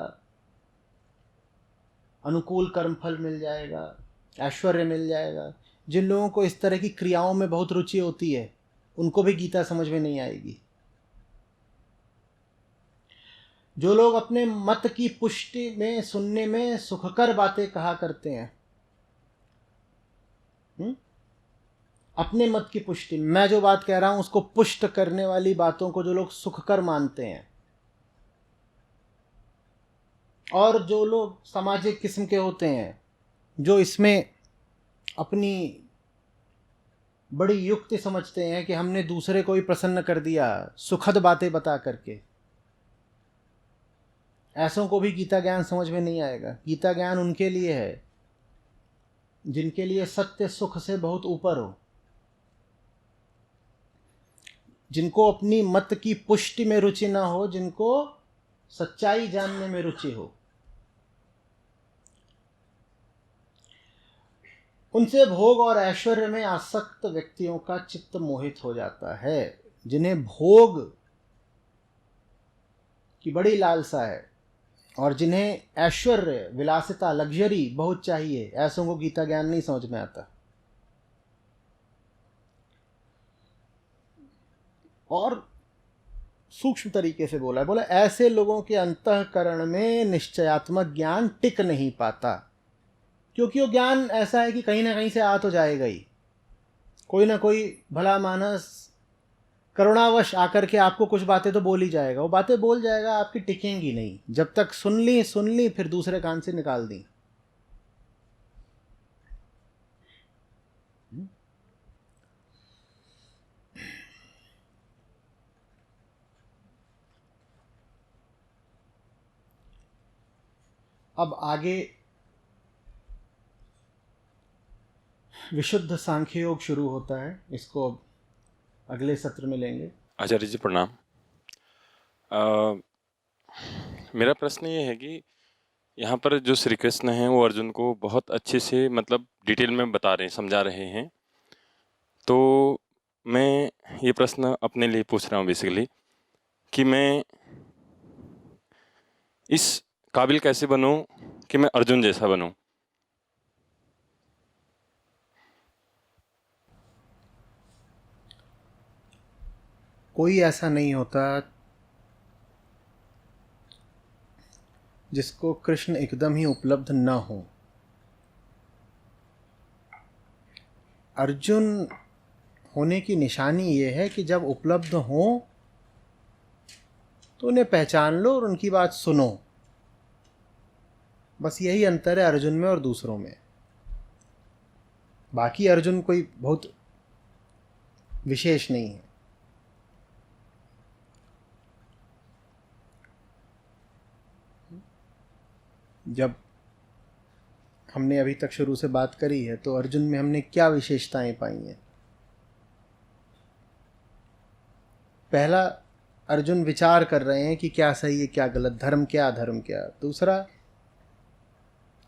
अनुकूल कर्म फल मिल जाएगा, ऐश्वर्य मिल जाएगा। जिन लोगों को इस तरह की क्रियाओं में बहुत रुचि होती है, उनको भी गीता समझ में नहीं आएगी। जो लोग अपने मत की पुष्टि में सुनने में सुखकर बातें कहा करते हैं, अपने मत की पुष्टि, मैं जो बात कह रहा हूं उसको पुष्ट करने वाली बातों को जो लोग सुखकर मानते हैं, और जो लोग सामाजिक किस्म के होते हैं, जो इसमें अपनी बड़ी युक्ति समझते हैं कि हमने दूसरे को भी प्रसन्न कर दिया सुखद बातें बता करके, ऐसों को भी गीता ज्ञान समझ में नहीं आएगा। गीता ज्ञान उनके लिए है जिनके लिए सत्य सुख से बहुत ऊपर हो, जिनको अपनी मत की पुष्टि में रुचि ना हो, जिनको सच्चाई जानने में रुचि हो। उनसे भोग और ऐश्वर्य में आसक्त व्यक्तियों का चित्त मोहित हो जाता है। जिन्हें भोग की बड़ी लालसा है और जिन्हें ऐश्वर्य, विलासिता, लग्जरी बहुत चाहिए, ऐसों को गीता ज्ञान नहीं समझ में आता। और सूक्ष्म तरीके से बोला है, बोला ऐसे लोगों के अंतःकरण में निश्चयात्मक ज्ञान टिक नहीं पाता, क्योंकि वो ज्ञान ऐसा है कि कहीं ना कहीं से आ तो जाएगा ही। कोई ना कोई भला मानस करुणावश आकर के आपको कुछ बातें तो बोल ही जाएगा, वो बातें बोल जाएगा, आपकी टिकेंगी नहीं। जब तक सुन ली फिर दूसरे कान से निकाल दी। अब आगे विशुद्ध सांख्य योग शुरू होता है, इसको अगले सत्र में लेंगे। आचार्य जी प्रणाम। मेरा प्रश्न ये है कि यहाँ पर जो श्री कृष्ण हैं वो अर्जुन को बहुत अच्छे से मतलब डिटेल में बता रहे हैं, समझा रहे हैं। तो मैं ये प्रश्न अपने लिए पूछ रहा हूँ बेसिकली कि मैं इस काबिल कैसे बनूँ कि मैं अर्जुन जैसा बनूँ। कोई ऐसा नहीं होता जिसको कृष्ण एकदम ही उपलब्ध न हो। अर्जुन होने की निशानी ये है कि जब उपलब्ध हो तो उन्हें पहचान लो और उनकी बात सुनो। बस यही अंतर है अर्जुन में और दूसरों में। बाकी अर्जुन कोई बहुत विशेष नहीं है। जब हमने अभी तक शुरू से बात करी है तो अर्जुन में हमने क्या विशेषताएं पाई हैं। पहला, अर्जुन विचार कर रहे हैं कि क्या सही है क्या गलत, धर्म क्या अधर्म क्या। दूसरा,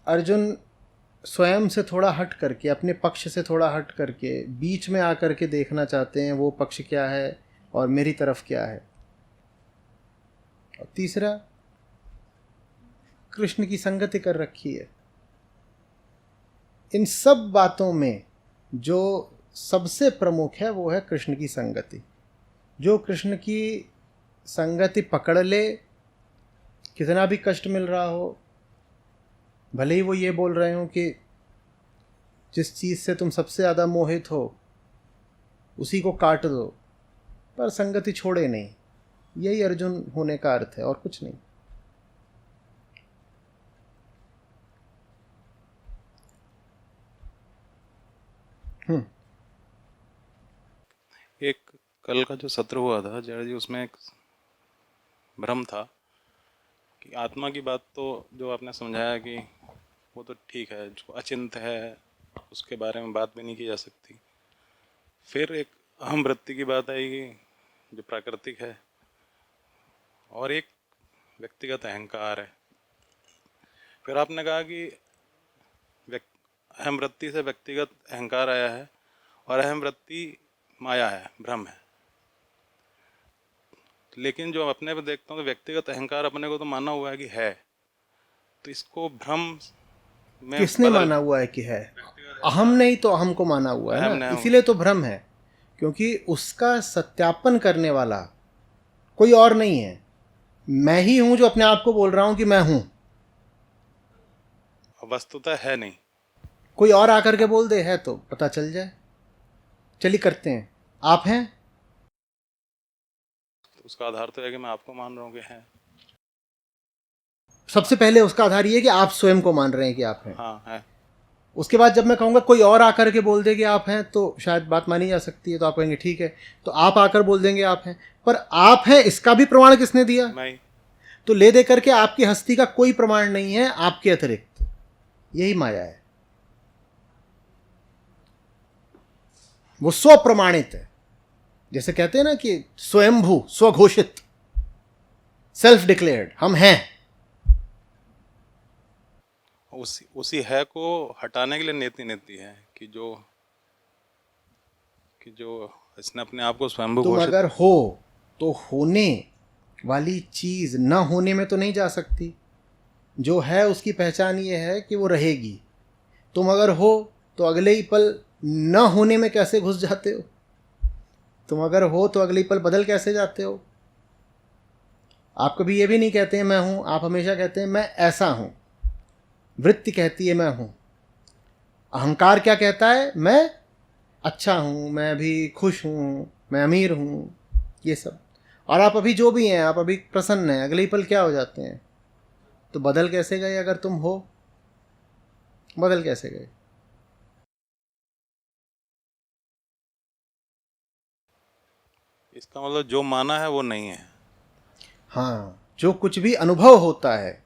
अर्जुन स्वयं से थोड़ा हट करके, अपने पक्ष से थोड़ा हट करके बीच में आकर के देखना चाहते हैं वो पक्ष क्या है और मेरी तरफ क्या है। और तीसरा, कृष्ण की संगति कर रखी है। इन सब बातों में जो सबसे प्रमुख है वो है कृष्ण की संगति। जो कृष्ण की संगति पकड़ ले, कितना भी कष्ट मिल रहा हो, भले ही वो ये बोल रहे हो कि जिस चीज़ से तुम सबसे ज़्यादा मोहित हो उसी को काट दो, पर संगति छोड़े नहीं। यही अर्जुन होने का अर्थ है और कुछ नहीं। एक कल का जो सत्र हुआ था जय जी, उसमें एक भ्रम था कि आत्मा की बात तो जो आपने समझाया कि वो तो ठीक है, जो अचिंत है उसके बारे में बात भी नहीं की जा सकती। फिर एक अहम वृत्ति की बात आई कि जो प्राकृतिक है, और एक व्यक्तिगत अहंकार है। फिर आपने कहा कि अहम वृत्ति से व्यक्तिगत अहंकार आया है और अहम वृत्ति माया है, भ्रम है। लेकिन जो अपने पे देखता हूँ तो व्यक्तिगत अहंकार अपने को तो माना हुआ है कि है, तो इसको भ्रम में किसने माना हुआ है कि है? अहम नहीं तो अहम को माना हुआ है अहम ना, नहीं। इसीलिए तो भ्रम है, क्योंकि उसका सत्यापन करने वाला कोई और नहीं है। मैं ही हूं जो अपने आप को बोल रहा हूं कि मैं हूं। वस्तुतः है नहीं। कोई और आकर के बोल दे है तो पता चल जाए। चलिए करते हैं, आप हैं? तो उसका आधार तो है कि मैं आपको मान रहा हूँ कि है। सबसे पहले उसका आधार ये है कि आप स्वयं को मान रहे हैं कि आप हैं। हाँ है। उसके बाद जब मैं कहूँगा कोई और आकर के बोल दे कि आप हैं तो शायद बात मानी जा सकती है, तो आप कहेंगे ठीक है। तो आप आकर बोल देंगे आप हैं, पर आप हैं इसका भी प्रमाण किसने दिया? मैं। तो ले दे करके आपकी हस्ती का कोई प्रमाण नहीं है आपके अतिरिक्त। यही माया है, वो स्वप्रमाणित है। जैसे कहते हैं ना कि स्वयंभू, स्वघोषित, सेल्फ डिक्लेयर्ड, हम हैं। उसी है को हटाने के लिए नीति नीति है कि जो इसने अपने आप को स्वयंभू तुम घोषित। अगर हो तो होने वाली चीज न होने में तो नहीं जा सकती। जो है उसकी पहचान ये है कि वो रहेगी। तुम अगर हो तो अगले ही पल न होने में कैसे घुस जाते हो? तुम अगर हो तो अगले ही पल बदल कैसे जाते हो? आप कभी ये भी नहीं कहते हैं मैं हूं, आप हमेशा कहते हैं मैं ऐसा हूं। वृत्ति कहती है मैं हूं। अहंकार क्या कहता है? मैं अच्छा हूं, मैं अभी खुश हूं, मैं अमीर हूं, ये सब। और आप अभी जो भी हैं, आप अभी प्रसन्न हैं, अगले ही पल क्या हो जाते हैं? तो बदल कैसे गए? अगर तुम हो, बदल कैसे गए? इसका मतलब जो माना है वो नहीं है। हाँ, जो कुछ भी अनुभव होता है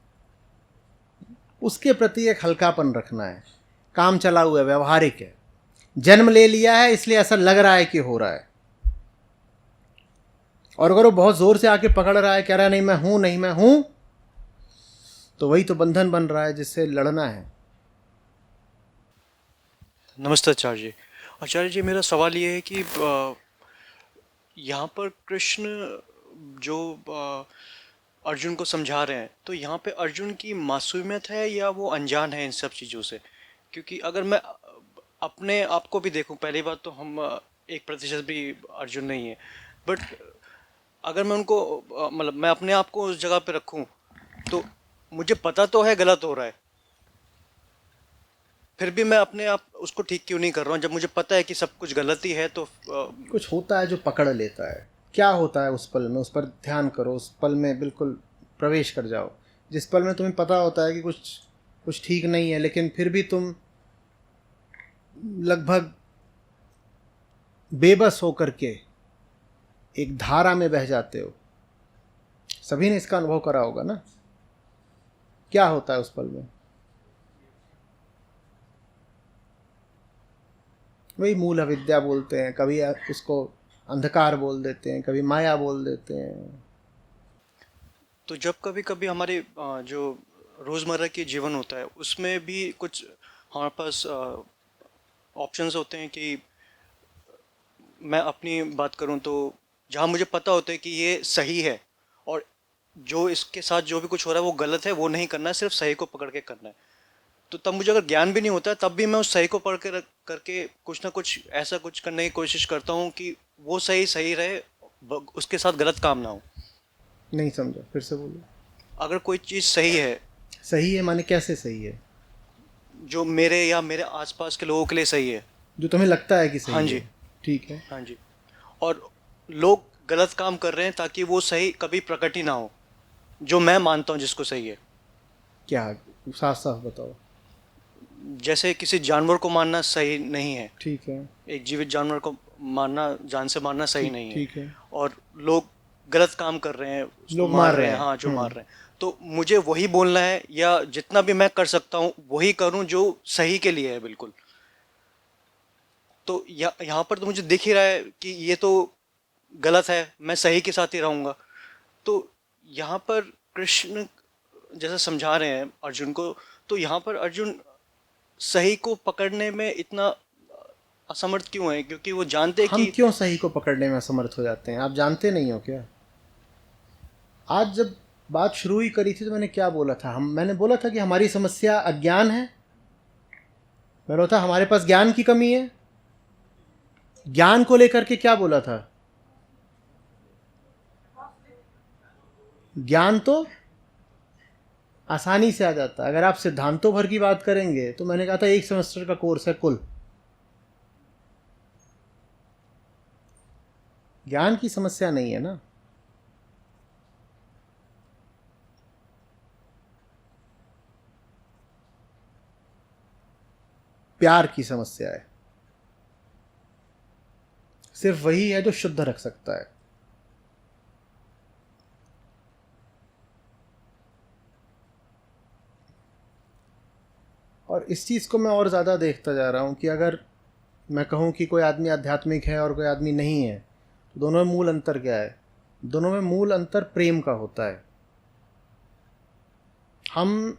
उसके प्रति एक हल्कापन रखना है। काम चला हुआ है, व्यवहारिक है, जन्म ले लिया है इसलिए ऐसा लग रहा है कि हो रहा है। और अगर वो बहुत जोर से आके पकड़ रहा है, कह रहा है नहीं मैं हूं, नहीं मैं हूं, तो वही तो बंधन बन रहा है जिससे लड़ना है। नमस्ते आचार्य जी। आचार्य जी, मेरा सवाल ये है कि यहाँ पर कृष्ण जो अर्जुन को समझा रहे हैं, तो यहाँ पे अर्जुन की मासूमियत है या वो अनजान है इन सब चीज़ों से? क्योंकि अगर मैं अपने आप को भी देखूं, पहली बात तो हम 1% भी अर्जुन नहीं है, बट अगर मैं उनको मतलब मैं अपने आप को उस जगह पे रखूं, तो मुझे पता तो है गलत हो रहा है, फिर भी मैं अपने आप उसको ठीक क्यों नहीं कर रहा हूँ जब मुझे पता है कि सब कुछ गलत ही है? तो कुछ होता है जो पकड़ लेता है। क्या होता है उस पल में, उस पर ध्यान करो, उस पल में बिल्कुल प्रवेश कर जाओ। जिस पल में तुम्हें पता होता है कि कुछ ठीक नहीं है, लेकिन फिर भी तुम लगभग बेबस होकर के एक धारा में बह जाते हो। सभी ने इसका अनुभव करा होगा ना। क्या होता है उस पल में? वही मूल अविद्या बोलते हैं, कभी उसको अंधकार बोल देते हैं, कभी माया बोल देते हैं। तो जब कभी कभी हमारे जो रोज़मर्रा के जीवन होता है उसमें भी कुछ हमारे पास ऑप्शंस होते हैं कि मैं अपनी बात करूं तो जहां मुझे पता होता है कि ये सही है और जो इसके साथ जो भी कुछ हो रहा है वो गलत है, वो नहीं करना है, सिर्फ सही को पकड़ के करना है। तो तब मुझे अगर ज्ञान भी नहीं होता तब भी मैं उस सही को पकड़ के करके कुछ ना कुछ ऐसा कुछ करने की कोशिश करता हूँ कि वो सही सही रहे, उसके साथ गलत काम ना हो। नहीं समझा, फिर से बोलो। अगर कोई चीज़ सही है, सही है माने कैसे सही है? जो मेरे या मेरे आसपास के लोगों के लिए सही है, जो तुम्हें लगता है कि सही हाँ है। जी, ठीक है। हाँ जी, और लोग गलत काम कर रहे हैं ताकि वो सही कभी प्रकट ही ना हो, जो मैं मानता हूँ जिसको सही है। क्या? साफ साफ बताओ। जैसे किसी जानवर को मारना सही नहीं है, ठीक है। एक जीवित जानवर को मारना, जान से मारना सही नहीं है। ठीक है। और लोग गलत काम कर रहे हैं, उसको लोग मार रहे हैं। हाँ, जो मार रहे हैं, तो मुझे वही बोलना है या जितना भी मैं कर सकता हूँ वही करूँ जो सही के लिए है बिल्कुल। तो यहाँ पर तो मुझे दिख ही रहा है कि ये तो गलत है, मैं सही के साथ ही रहूँगा। तो यहाँ पर कृष्ण जैसा समझा रहे हैं अर्जुन को, तो यहाँ पर अर्जुन सही को पकड़ने में इतना असमर्थ क्यों है? क्योंकि वो जानते हैं हम कि क्यों सही को पकड़ने में असमर्थ हो जाते हैं? आप जानते नहीं हो क्या? आज जब बात शुरू ही करी थी तो मैंने क्या बोला था? मैंने बोला था कि हमारी समस्या अज्ञान है। मैंने बोला था हमारे पास ज्ञान की कमी है। ज्ञान को लेकर के क्या बोला था? ज्ञान तो आसानी से आ जाता है। अगर आप सिद्धांतों भर की बात करेंगे तो मैंने कहा था 1 सेमेस्टर का कोर्स है कुल। ज्ञान की समस्या नहीं है ना। प्यार की समस्या है। सिर्फ वही है जो शुद्ध रख सकता है। और इस चीज़ को मैं और ज़्यादा देखता जा रहा हूँ कि अगर मैं कहूँ कि कोई आदमी आध्यात्मिक है और कोई आदमी नहीं है, तो दोनों में मूल अंतर क्या है? दोनों में मूल अंतर प्रेम का होता है। हम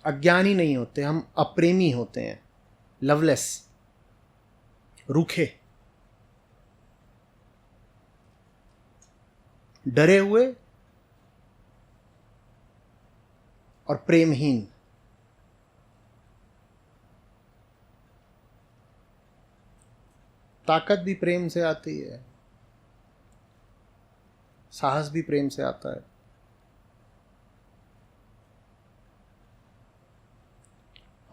अज्ञानी नहीं होते, हम अप्रेमी होते हैं, लवलेस, रूखे, डरे हुए और प्रेमहीन। ताकत भी प्रेम से आती है, साहस भी प्रेम से आता है।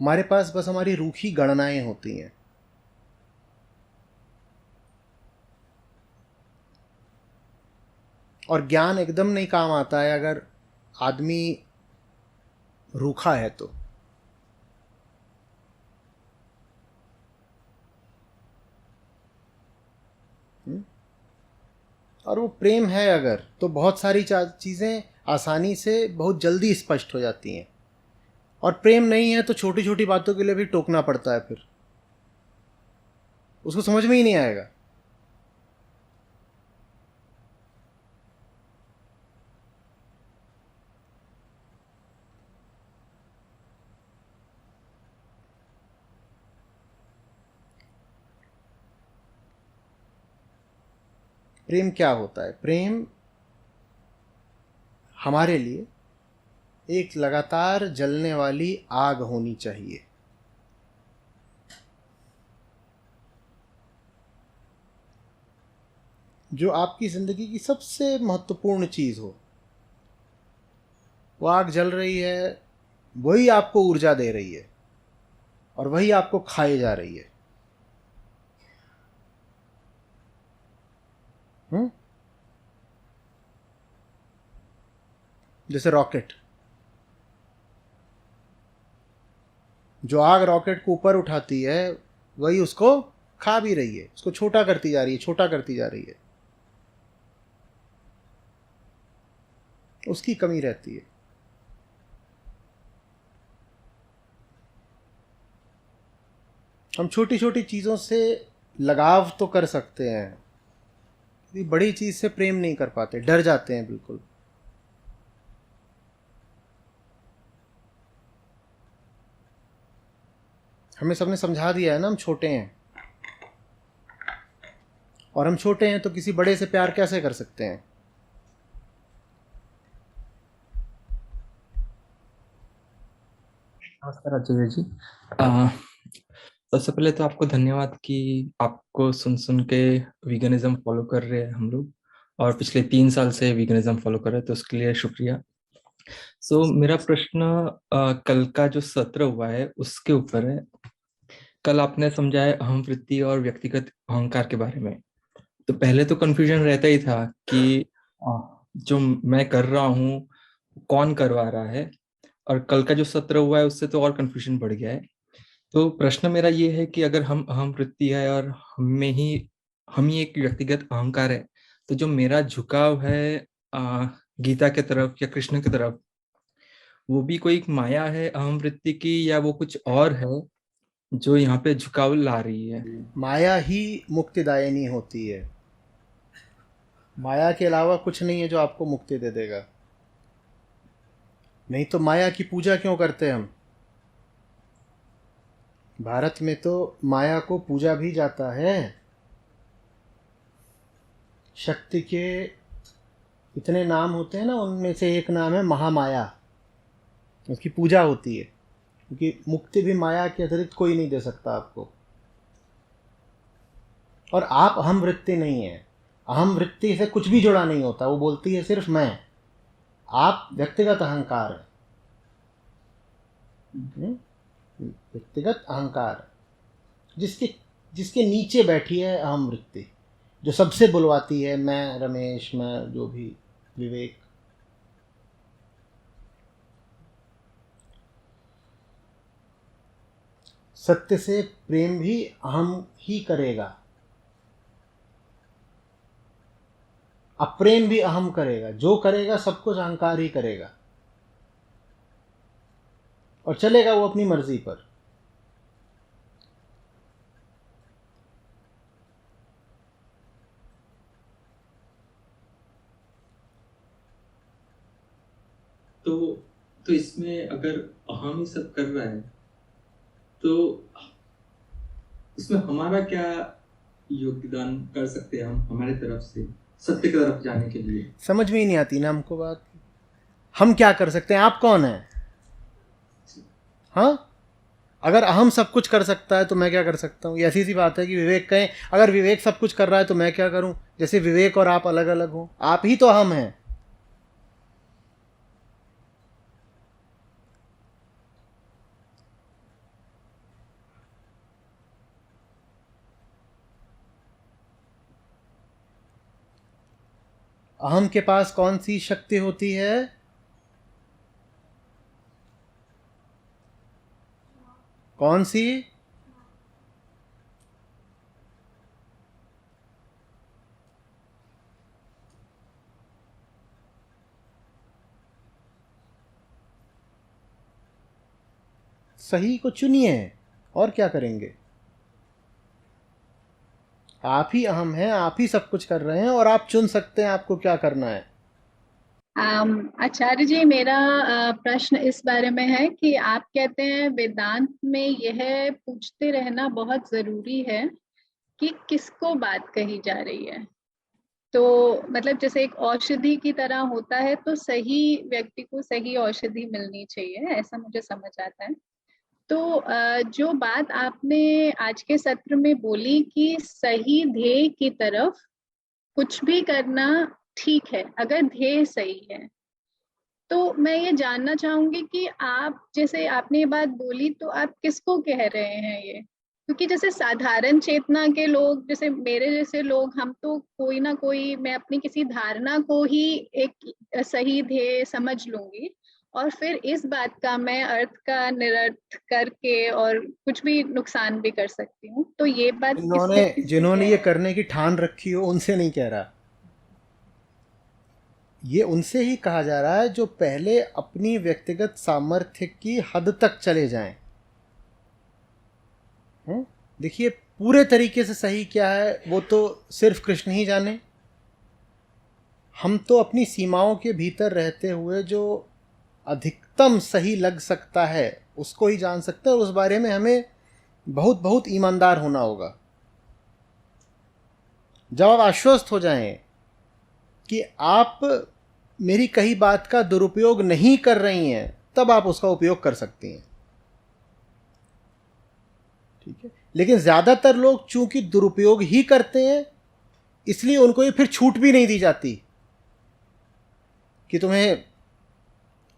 हमारे पास बस हमारी रूखी गणनाएं होती हैं। और ज्ञान एकदम नहीं काम आता है अगर आदमी रूखा है तो। और वो प्रेम है अगर, तो बहुत सारी चीज़ें आसानी से बहुत जल्दी स्पष्ट हो जाती हैं। और प्रेम नहीं है तो छोटी छोटी बातों के लिए भी टोकना पड़ता है, फिर उसको समझ में ही नहीं आएगा। प्रेम क्या होता है? प्रेम हमारे लिए एक लगातार जलने वाली आग होनी चाहिए। जो आपकी जिंदगी की सबसे महत्वपूर्ण चीज हो, वो आग जल रही है, वही आपको ऊर्जा दे रही है और वही आपको खाए जा रही है। जैसे रॉकेट, जो आग रॉकेट को ऊपर उठाती है वही उसको खा भी रही है, उसको छोटा करती जा रही है, छोटा करती जा रही है, उसकी कमी रहती है। हम छोटी छोटी चीज़ों से लगाव तो कर सकते हैं, किसी बड़ी चीज़ से प्रेम नहीं कर पाते, डर जाते हैं बिल्कुल। हमें सबने समझा दिया है ना, हम छोटे हैं, और हम छोटे हैं तो किसी बड़े से प्यार कैसे कर सकते हैं? नमस्कार आचार्य जी। सबसे पहले तो आपको धन्यवाद कि आपको सुन सुन के वीगनिज्म फॉलो कर रहे हैं हम लोग, और पिछले 3 साल से वीगनिज्म फॉलो कर रहे हैं, तो उसके लिए शुक्रिया। मेरा प्रश्न कल का जो सत्र हुआ है उसके ऊपर है। कल आपने समझाया अहम वृत्ति और व्यक्तिगत अहंकार के बारे में। तो पहले तो कंफ्यूजन रहता ही था कि जो मैं कर रहा हूँ कौन करवा रहा है, और कल का जो सत्र हुआ है उससे तो और कंफ्यूजन बढ़ गया है। तो प्रश्न मेरा ये है कि अगर हम अहम वृत्ति है और हम ही एक व्यक्तिगत अहंकार है, तो जो मेरा झुकाव है गीता के तरफ या कृष्ण की तरफ, वो भी कोई एक माया है अहम वृत्ति की, या वो कुछ और है जो यहाँ पे झुकाव ला रही है? माया ही मुक्तिदायिनी होती है। माया के अलावा कुछ नहीं है जो आपको मुक्ति दे देगा। नहीं तो माया की पूजा क्यों करते हैं हम? भारत में तो माया को पूजा भी जाता है। शक्ति के इतने नाम होते हैं ना, उनमें से एक नाम है महामाया, उसकी पूजा होती है, क्योंकि मुक्ति भी माया के अतिरिक्त कोई नहीं दे सकता आपको। और आप अहम वृत्ति नहीं है, अहम वृत्ति से कुछ भी जुड़ा नहीं होता, वो बोलती है सिर्फ मैं। आप व्यक्तिगत अहंकार है, व्यक्तिगत अहंकार, जिसके जिसके नीचे बैठी है अहम वृत्ति, जो सबसे बुलवाती है मैं रमेश, मैं जो भी विवेक। सत्य से प्रेम भी अहम ही करेगा, अप्रेम भी अहम करेगा। जो करेगा सब कुछ अहंकार ही करेगा, और चलेगा वो अपनी मर्जी पर। तो इसमें अगर अहम ही सब कर रहा है, तो इसमें हमारा क्या योगदान कर सकते हैं हम हमारी तरफ से सत्य की तरफ जाने के लिए? समझ में ही नहीं आती ना हमको बात। हम क्या कर सकते हैं? आप कौन है? हाँ, अगर अहम सब कुछ कर सकता है तो मैं क्या कर सकता हूँ? ये ऐसी सी बात है कि विवेक कहें अगर विवेक सब कुछ कर रहा है तो मैं क्या करूँ? जैसे विवेक और आप अलग अलग हो, आप ही तो अहम हैं। अहम के पास कौन सी शक्ति होती है? कौन सी? सही को चुनिए, और क्या करेंगे? आप ही अहम हैं, आप ही सब कुछ कर रहे हैं, और आप चुन सकते हैं आपको क्या करना है। आचार्य जी, मेरा प्रश्न इस बारे में है कि आप कहते हैं वेदांत में यह पूछते रहना बहुत जरूरी है कि किसको बात कही जा रही है। तो मतलब जैसे एक औषधि की तरह होता है, तो सही व्यक्ति को सही औषधि मिलनी चाहिए, ऐसा मुझे समझ आता है। तो जो बात आपने आज के सत्र में बोली कि सही ध्येय की तरफ कुछ भी करना ठीक है, अगर ध्येय सही है, तो मैं ये जानना चाहूंगी कि आप, जैसे आपने ये बात बोली, तो आप किसको कह रहे हैं ये? क्योंकि जैसे साधारण चेतना के लोग, जैसे मेरे जैसे लोग, हम तो कोई ना कोई, मैं अपनी किसी धारणा को ही एक सही ध्येय समझ लूंगी, और फिर इस बात का मैं अर्थ का निरर्थ करके और कुछ भी नुकसान भी कर सकती हूँ। तो ये बात जिन्होंने किससे किससे जिन्होंने कह ये रहे हैं? करने की ठान रखी हो उनसे नहीं कह रहा, ये उनसे ही कहा जा रहा है जो पहले अपनी व्यक्तिगत सामर्थ्य की हद तक चले जाएं। देखिए, पूरे तरीके से सही क्या है वो तो सिर्फ कृष्ण ही जाने। हम तो अपनी सीमाओं के भीतर रहते हुए जो अधिकतम सही लग सकता है उसको ही जान सकते हैं, और उस बारे में हमें बहुत बहुत ईमानदार होना होगा। जब आप आश्वस्त हो जाएं कि आप मेरी कही बात का दुरुपयोग नहीं कर रही हैं, तब आप उसका उपयोग कर सकती हैं, ठीक है। लेकिन ज़्यादातर लोग चूंकि दुरुपयोग ही करते हैं, इसलिए उनको ये फिर छूट भी नहीं दी जाती कि तुम्हें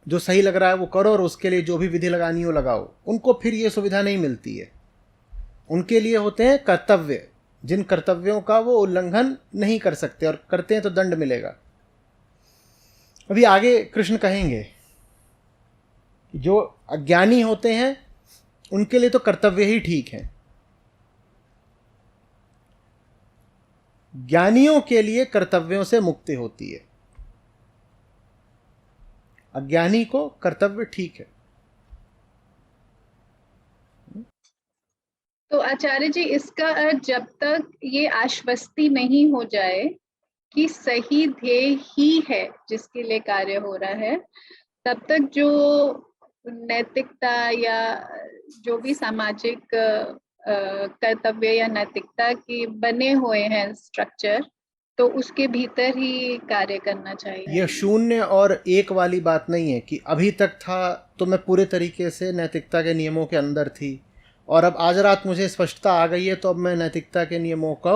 जो सही लग रहा है वो करो और उसके लिए जो भी विधि लगानी हो लगाओ। उनको फिर ये सुविधा नहीं मिलती है। उनके लिए होते हैं कर्तव्य, जिन कर्तव्यों का वो उल्लंघन नहीं कर सकते, और करते हैं तो दंड मिलेगा। अभी आगे कृष्ण कहेंगे कि जो अज्ञानी होते हैं उनके लिए तो कर्तव्य ही ठीक है। ज्ञानियों के लिए कर्तव्यों से मुक्ति होती है, अज्ञानी को कर्तव्य ठीक है। तो आचार्य जी, इसका अर्थ जब तक ये आश्वस्ति नहीं हो जाए कि सही ध्येय ही है जिसके लिए कार्य हो रहा है, तब तक जो नैतिकता या जो भी सामाजिक कर्तव्य या नैतिकता के बने हुए हैं स्ट्रक्चर, तो उसके भीतर ही कार्य करना चाहिए। यह शून्य और एक वाली बात नहीं है कि अभी तक था तो मैं पूरे तरीके से नैतिकता के नियमों के अंदर थी, और अब आज रात मुझे स्पष्टता आ गई है तो अब मैं नैतिकता के नियमों का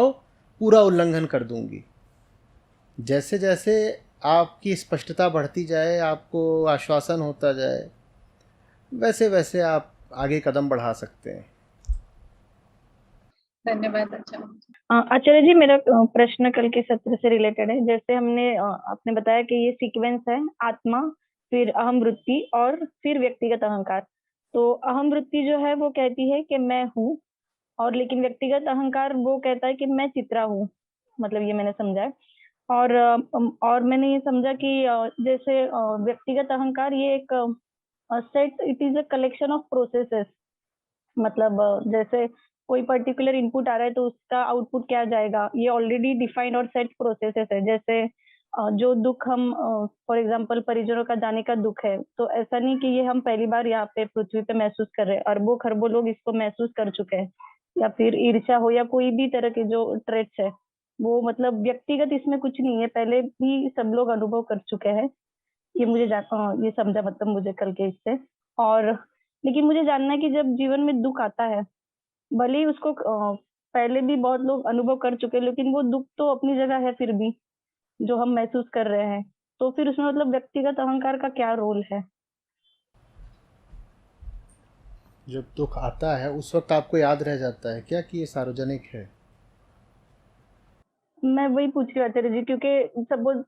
पूरा उल्लंघन कर दूंगी। जैसे जैसे आपकी स्पष्टता बढ़ती जाए, आपको आश्वासन होता जाए, वैसे वैसे आप आगे कदम बढ़ा सकते हैं। धन्यवाद आचार्य। आचार्य जी, मेरा प्रश्न कल के सत्र से रिलेटेड है। जैसे आपने बताया कि ये सीक्वेंस है, आत्मा, फिर अहम वृत्ति और फिर व्यक्तिगत अहंकार। तो अहम वृत्ति जो है वो कहती है कि मैं हूँ, और लेकिन व्यक्तिगत अहंकार वो कहता है कि मैं चित्रा हूँ। मतलब ये मैंने समझा है। और मैंने ये समझा कि जैसे व्यक्तिगत अहंकार ये एक set, it is a collection of processes. मतलब जैसे कोई पर्टिकुलर इनपुट आ रहा है तो उसका आउटपुट क्या जाएगा, ये ऑलरेडी डिफाइंड और सेट प्रोसेसेस है। जैसे जो दुख हम फॉर एग्जांपल परिजनों का जाने का दुख है, तो ऐसा नहीं कि ये हम पहली बार यहाँ पे पृथ्वी पे महसूस कर रहे हैं, अरबों खरबों लोग इसको महसूस कर चुके हैं। या फिर ईर्ष्या हो या कोई भी तरह के जो ट्रेट्स है, वो मतलब व्यक्तिगत इसमें कुछ नहीं है, पहले भी सब लोग अनुभव कर चुके हैं। ये ये समझा मतलब मुझे कल के इससे। और लेकिन मुझे जानना है कि जब जीवन में दुख आता है, भले ही उसको पहले भी बहुत लोग अनुभव कर चुके हैं, लेकिन वो दुख तो अपनी जगह है फिर भी, जो हम महसूस कर रहे हैं। तो फिर उसमें मतलब व्यक्तिगत अहंकार का क्या रोल है? जब दुख आता है उस वक्त आपको याद रह जाता है क्या कि ये सार्वजनिक है? मैं वही पूछ रही हूँ आचार्य जी, क्योंकि सपोज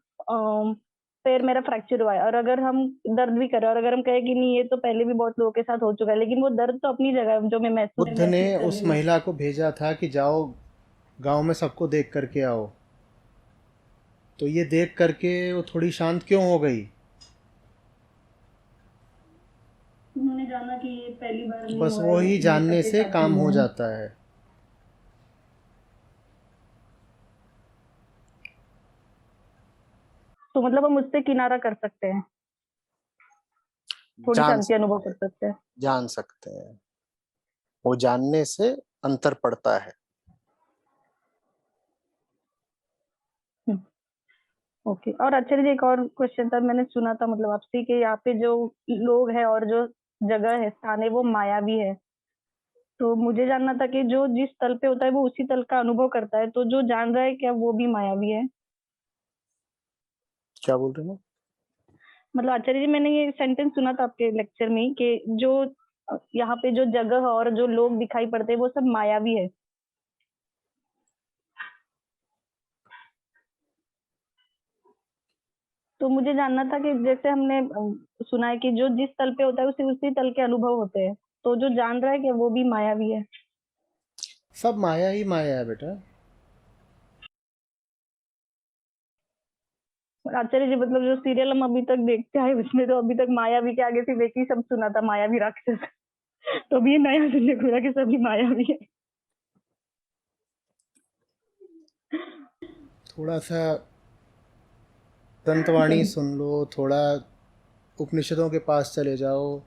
पैर मेरा फ्रैक्चर हुआ है, और अगर हम दर्द भी कर रहे हैं, और अगर हम कहें कि नहीं ये तो पहले भी बहुत लोगों के साथ हो चुका है, लेकिन वो दर्द तो अपनी जगह है जो मैं महसूस बुद्ध ने उस महिला को भेजा था कि जाओ गांव में सबको देख करके आओ, तो ये देख करके वो थोड़ी शांत क्यों हो गई? उन्होंने जाना कि ये पहली बार नहीं बस हुआ है, वही ये जानने सबके से साथ काम हुआ हो है। जाता है। तो मतलब हम उससे किनारा कर सकते हैं, थोड़ी जान शांति अनुभव कर सकते हैं। जान सकते हैं, वो जानने से अंतर पड़ता है। ओके। और आचार्य जी एक और क्वेश्चन था, मैंने सुना था मतलब आपसे कि यहाँ पे जो लोग है और जो जगह है, स्थान है, वो मायावी है। तो मुझे जानना था कि जो जिस तल पे होता है वो उसी तल का अनुभव करता है, तो जो जान रहा है क्या वो भी मायावी है? क्या बोल रहे हैं? मतलब आचार्य जी मैंने ये सेंटेंस सुना था आपके लेक्चर में ही कि जो यहाँ पे जो जगह और जो लोग दिखाई पड़ते हैं वो सब मायावी है। तो मुझे जानना था कि जैसे हमने सुना है कि जो जिस तल पे होता है उसे उसी तल के अनुभव होते हैं, तो जो जान रहा है कि वो भी मायावी है? सब माया ही माया है बेटा। और आचार्य जी मतलब जो सीरियल हम अभी तक देखते आए उसमें तो अभी तक मायावी के आगे सिर्फ एक ही शब्द सुना था, मायावी राक्षस। तो अभी ये नया सुनने को मिला कि सभी मायावी है। थोड़ा सा दंतवाणी सुन लो, थोड़ा उपनिषदों के पास चले जाओ,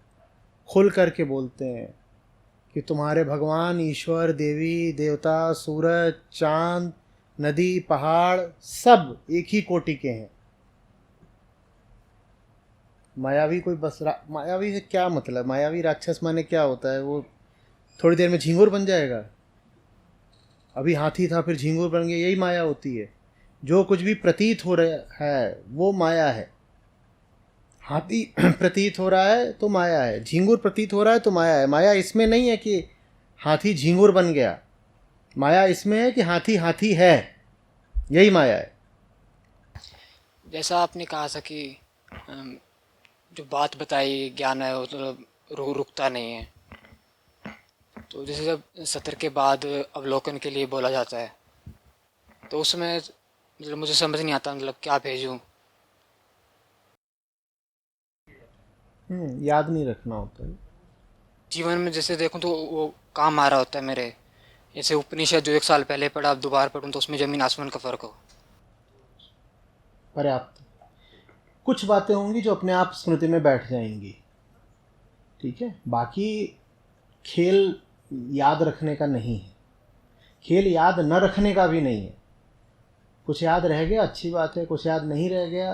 खुल करके बोलते हैं कि तुम्हारे भगवान, ईश्वर, देवी, देवता, सूरज, चांद, नदी, पहाड़ सब एक ही कोटि के हैं। मायावी कोई बस मायावी से क्या मतलब? मायावी राक्षस माने क्या होता है? वो थोड़ी देर में झिंगुर बन जाएगा। अभी हाथी था फिर झिंगुर बन गया, यही माया होती है। जो कुछ भी प्रतीत हो रहा है वो माया है। हाथी प्रतीत हो रहा है तो माया है, झिंगुर प्रतीत हो रहा है तो माया है। माया इसमें नहीं है कि हाथी झिंगुर बन गया, माया इसमें है कि हाथी हाथी है, यही माया है। जैसा आपने कहा था कि जो बात बताई ज्ञान है वो तो रुकता नहीं है, तो जैसे जब सत्र के बाद अवलोकन के लिए बोला जाता है तो उसमें मतलब मुझे समझ नहीं आता मतलब क्या भेजूं। याद नहीं रखना होता है। जीवन में जैसे देखूं तो वो काम आ रहा होता है मेरे, जैसे उपनिषद जो 1 साल पहले पढ़ा अब दोबारा पढ़ूं तो उसमें ज़मीन आसमान का फ़र्क हो। पर्याप्त। कुछ बातें होंगी जो अपने आप स्मृति में बैठ जाएंगी, ठीक है। बाकी खेल याद रखने का नहीं है, खेल याद न रखने का भी नहीं है। कुछ याद रह गया अच्छी बात है, कुछ याद नहीं रह गया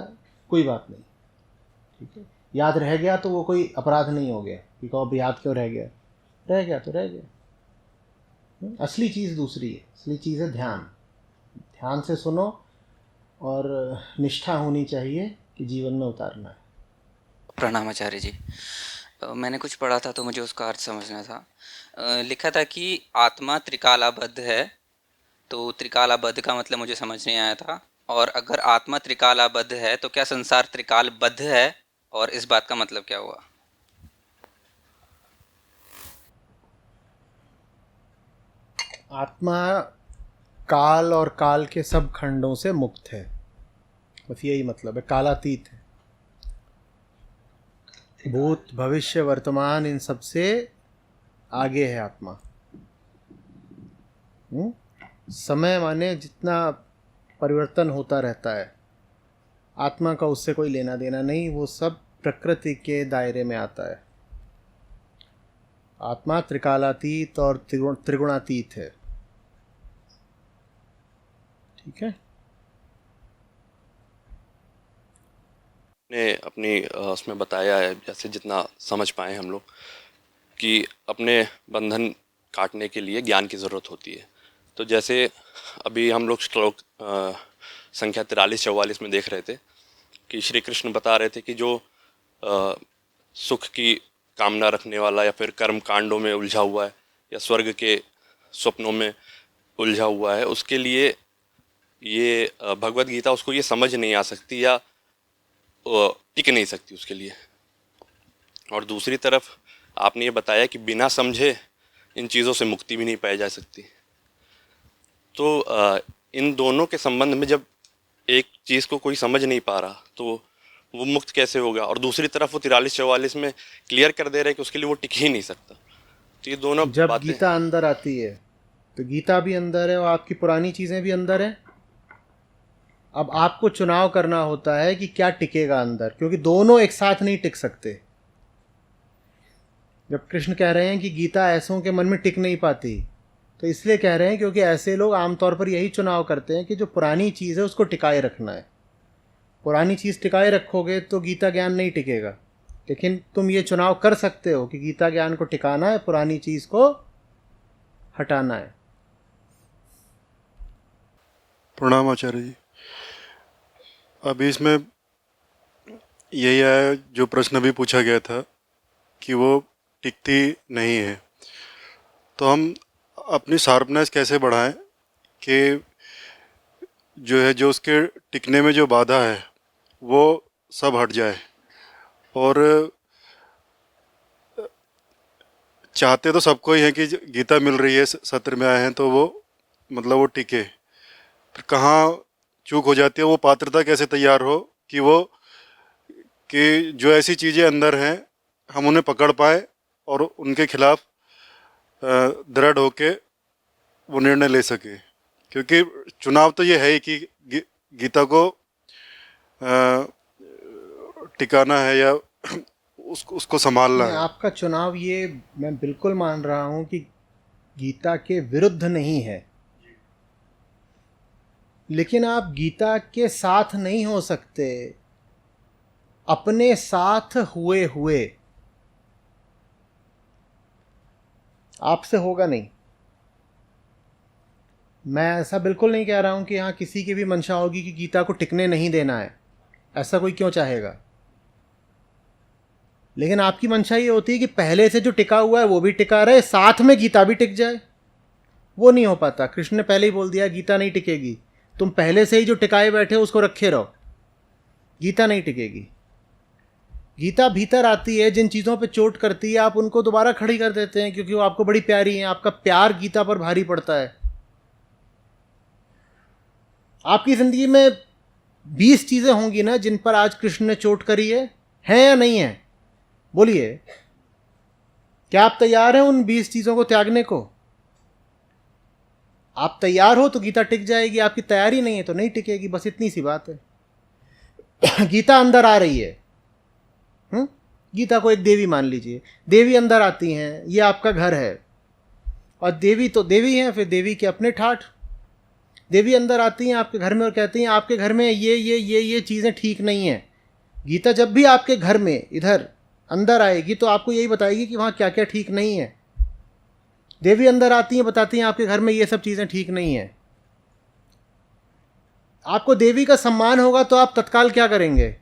कोई बात नहीं, ठीक है। याद रह गया तो वो कोई अपराध नहीं हो गया कि कहो अब याद क्यों रह गया, रह गया तो रह गया। असली चीज़ दूसरी है, असली चीज़ है ध्यान। ध्यान से सुनो और निष्ठा होनी चाहिए कि जीवन में उतारना है। प्रणाम आचार्य जी। मैंने कुछ पढ़ा था तो मुझे उसका अर्थ समझना था। लिखा था कि आत्मा त्रिकालाबद्ध है, तो त्रिकालाबद्ध का मतलब मुझे समझ नहीं आया था। और अगर आत्मा त्रिकालाबद्ध है तो क्या संसार त्रिकालबद्ध है, और इस बात का मतलब क्या हुआ? आत्मा काल और काल के सब खंडों से मुक्त है, बस यही मतलब है। कालातीत है, भूत भविष्य वर्तमान इन सब से आगे है आत्मा। समय माने जितना परिवर्तन होता रहता है, आत्मा का उससे कोई लेना देना नहीं, वो सब प्रकृति के दायरे में आता है। आत्मा त्रिकालातीत और त्रिगुणातीत है, ठीक है। ने अपनी उसमें बताया है, जैसे जितना समझ पाए हम लोग, कि अपने बंधन काटने के लिए ज्ञान की ज़रूरत होती है। तो जैसे अभी हम लोग श्लोक संख्या 43-44 में देख रहे थे कि श्री कृष्ण बता रहे थे कि जो सुख की कामना रखने वाला या फिर कर्म कांडों में उलझा हुआ है या स्वर्ग के स्वप्नों में उलझा हुआ है, उसके लिए ये भगवत गीता उसको ये समझ नहीं आ सकती या टिक नहीं सकती उसके लिए। और दूसरी तरफ आपने ये बताया कि बिना समझे इन चीज़ों से मुक्ति भी नहीं पाई जा सकती। तो इन दोनों के संबंध में जब एक चीज़ को कोई समझ नहीं पा रहा तो वो मुक्त कैसे होगा, और दूसरी तरफ वो 43-44 में क्लियर कर दे रहे हैं कि उसके लिए वो टिक ही नहीं सकता। तो ये दोनों जब बातें, गीता अंदर आती है तो गीता भी अंदर है और आपकी पुरानी चीज़ें भी अंदर हैं। अब आपको चुनाव करना होता है कि क्या टिकेगा अंदर, क्योंकि दोनों एक साथ नहीं टिक सकते। जब कृष्ण कह रहे हैं कि गीता ऐसों के मन में टिक नहीं पाती, तो इसलिए कह रहे हैं क्योंकि ऐसे लोग आमतौर पर यही चुनाव करते हैं कि जो पुरानी चीज़ है उसको टिकाए रखना है, पुरानी चीज़ टिकाए रखोगे तो गीता ज्ञान नहीं टिकेगा। लेकिन तुम ये चुनाव कर सकते हो कि गीता ज्ञान को टिकाना है, पुरानी चीज़ को हटाना है। प्रणाम आचार्य जी। अभी इसमें यही आया जो प्रश्न भी पूछा गया था कि वो टिकती नहीं है, तो हम अपनी शार्पनेस कैसे बढ़ाएं कि जो है, जो उसके टिकने में जो बाधा है वो सब हट जाए। और चाहते तो सबको ही है कि गीता मिल रही है, सत्र में आए हैं तो वो मतलब वो टिके। फिर कहाँ चूक हो जाती है, वो पात्रता कैसे तैयार हो कि वो कि जो ऐसी चीज़ें अंदर हैं हम उन्हें पकड़ पाए और उनके खिलाफ दृढ़ होके वो निर्णय ले सके। क्योंकि चुनाव तो ये है ही कि गीता को टिकाना है या उसको संभालना है। आपका चुनाव, ये मैं बिल्कुल मान रहा हूं कि गीता के विरुद्ध नहीं है, लेकिन आप गीता के साथ नहीं हो सकते। अपने साथ हुए हुए आपसे होगा नहीं। मैं ऐसा बिल्कुल नहीं कह रहा हूं कि हाँ किसी की भी मंशा होगी कि गीता को टिकने नहीं देना है, ऐसा कोई क्यों चाहेगा। लेकिन आपकी मंशा ये होती है कि पहले से जो टिका हुआ है वो भी टिका रहे, साथ में गीता भी टिक जाए। वो नहीं हो पाता। कृष्ण ने पहले ही बोल दिया गीता नहीं टिकेगी। तुम पहले से ही जो टिकाए बैठे हो उसको रखे रहो, गीता नहीं टिकेगी। गीता भीतर आती है, जिन चीज़ों पे चोट करती है आप उनको दोबारा खड़ी कर देते हैं क्योंकि वो आपको बड़ी प्यारी हैं। आपका प्यार गीता पर भारी पड़ता है। आपकी ज़िंदगी में 20 चीज़ें होंगी ना जिन पर आज कृष्ण ने चोट करी है या नहीं है? बोलिए, क्या आप तैयार हैं उन 20 चीज़ों को त्यागने को? आप तैयार हो तो गीता टिक जाएगी, आपकी तैयारी नहीं है तो नहीं टिकेगी। बस इतनी सी बात है। गीता अंदर आ रही है। गीता को एक देवी मान लीजिए। देवी अंदर आती हैं, ये आपका घर है और देवी तो देवी हैं, फिर देवी के अपने ठाठ। देवी अंदर आती हैं आपके घर में और कहती हैं आपके घर में ये चीज़ें ठीक नहीं हैं। गीता जब भी आपके घर में इधर अंदर आएगी तो आपको यही बताएगी कि वहाँ क्या क्या ठीक नहीं है। देवी अंदर आती हैं, बताती हैं आपके घर में ये सब चीज़ें ठीक नहीं हैं। आपको देवी का सम्मान होगा तो आप तत्काल क्या करेंगे?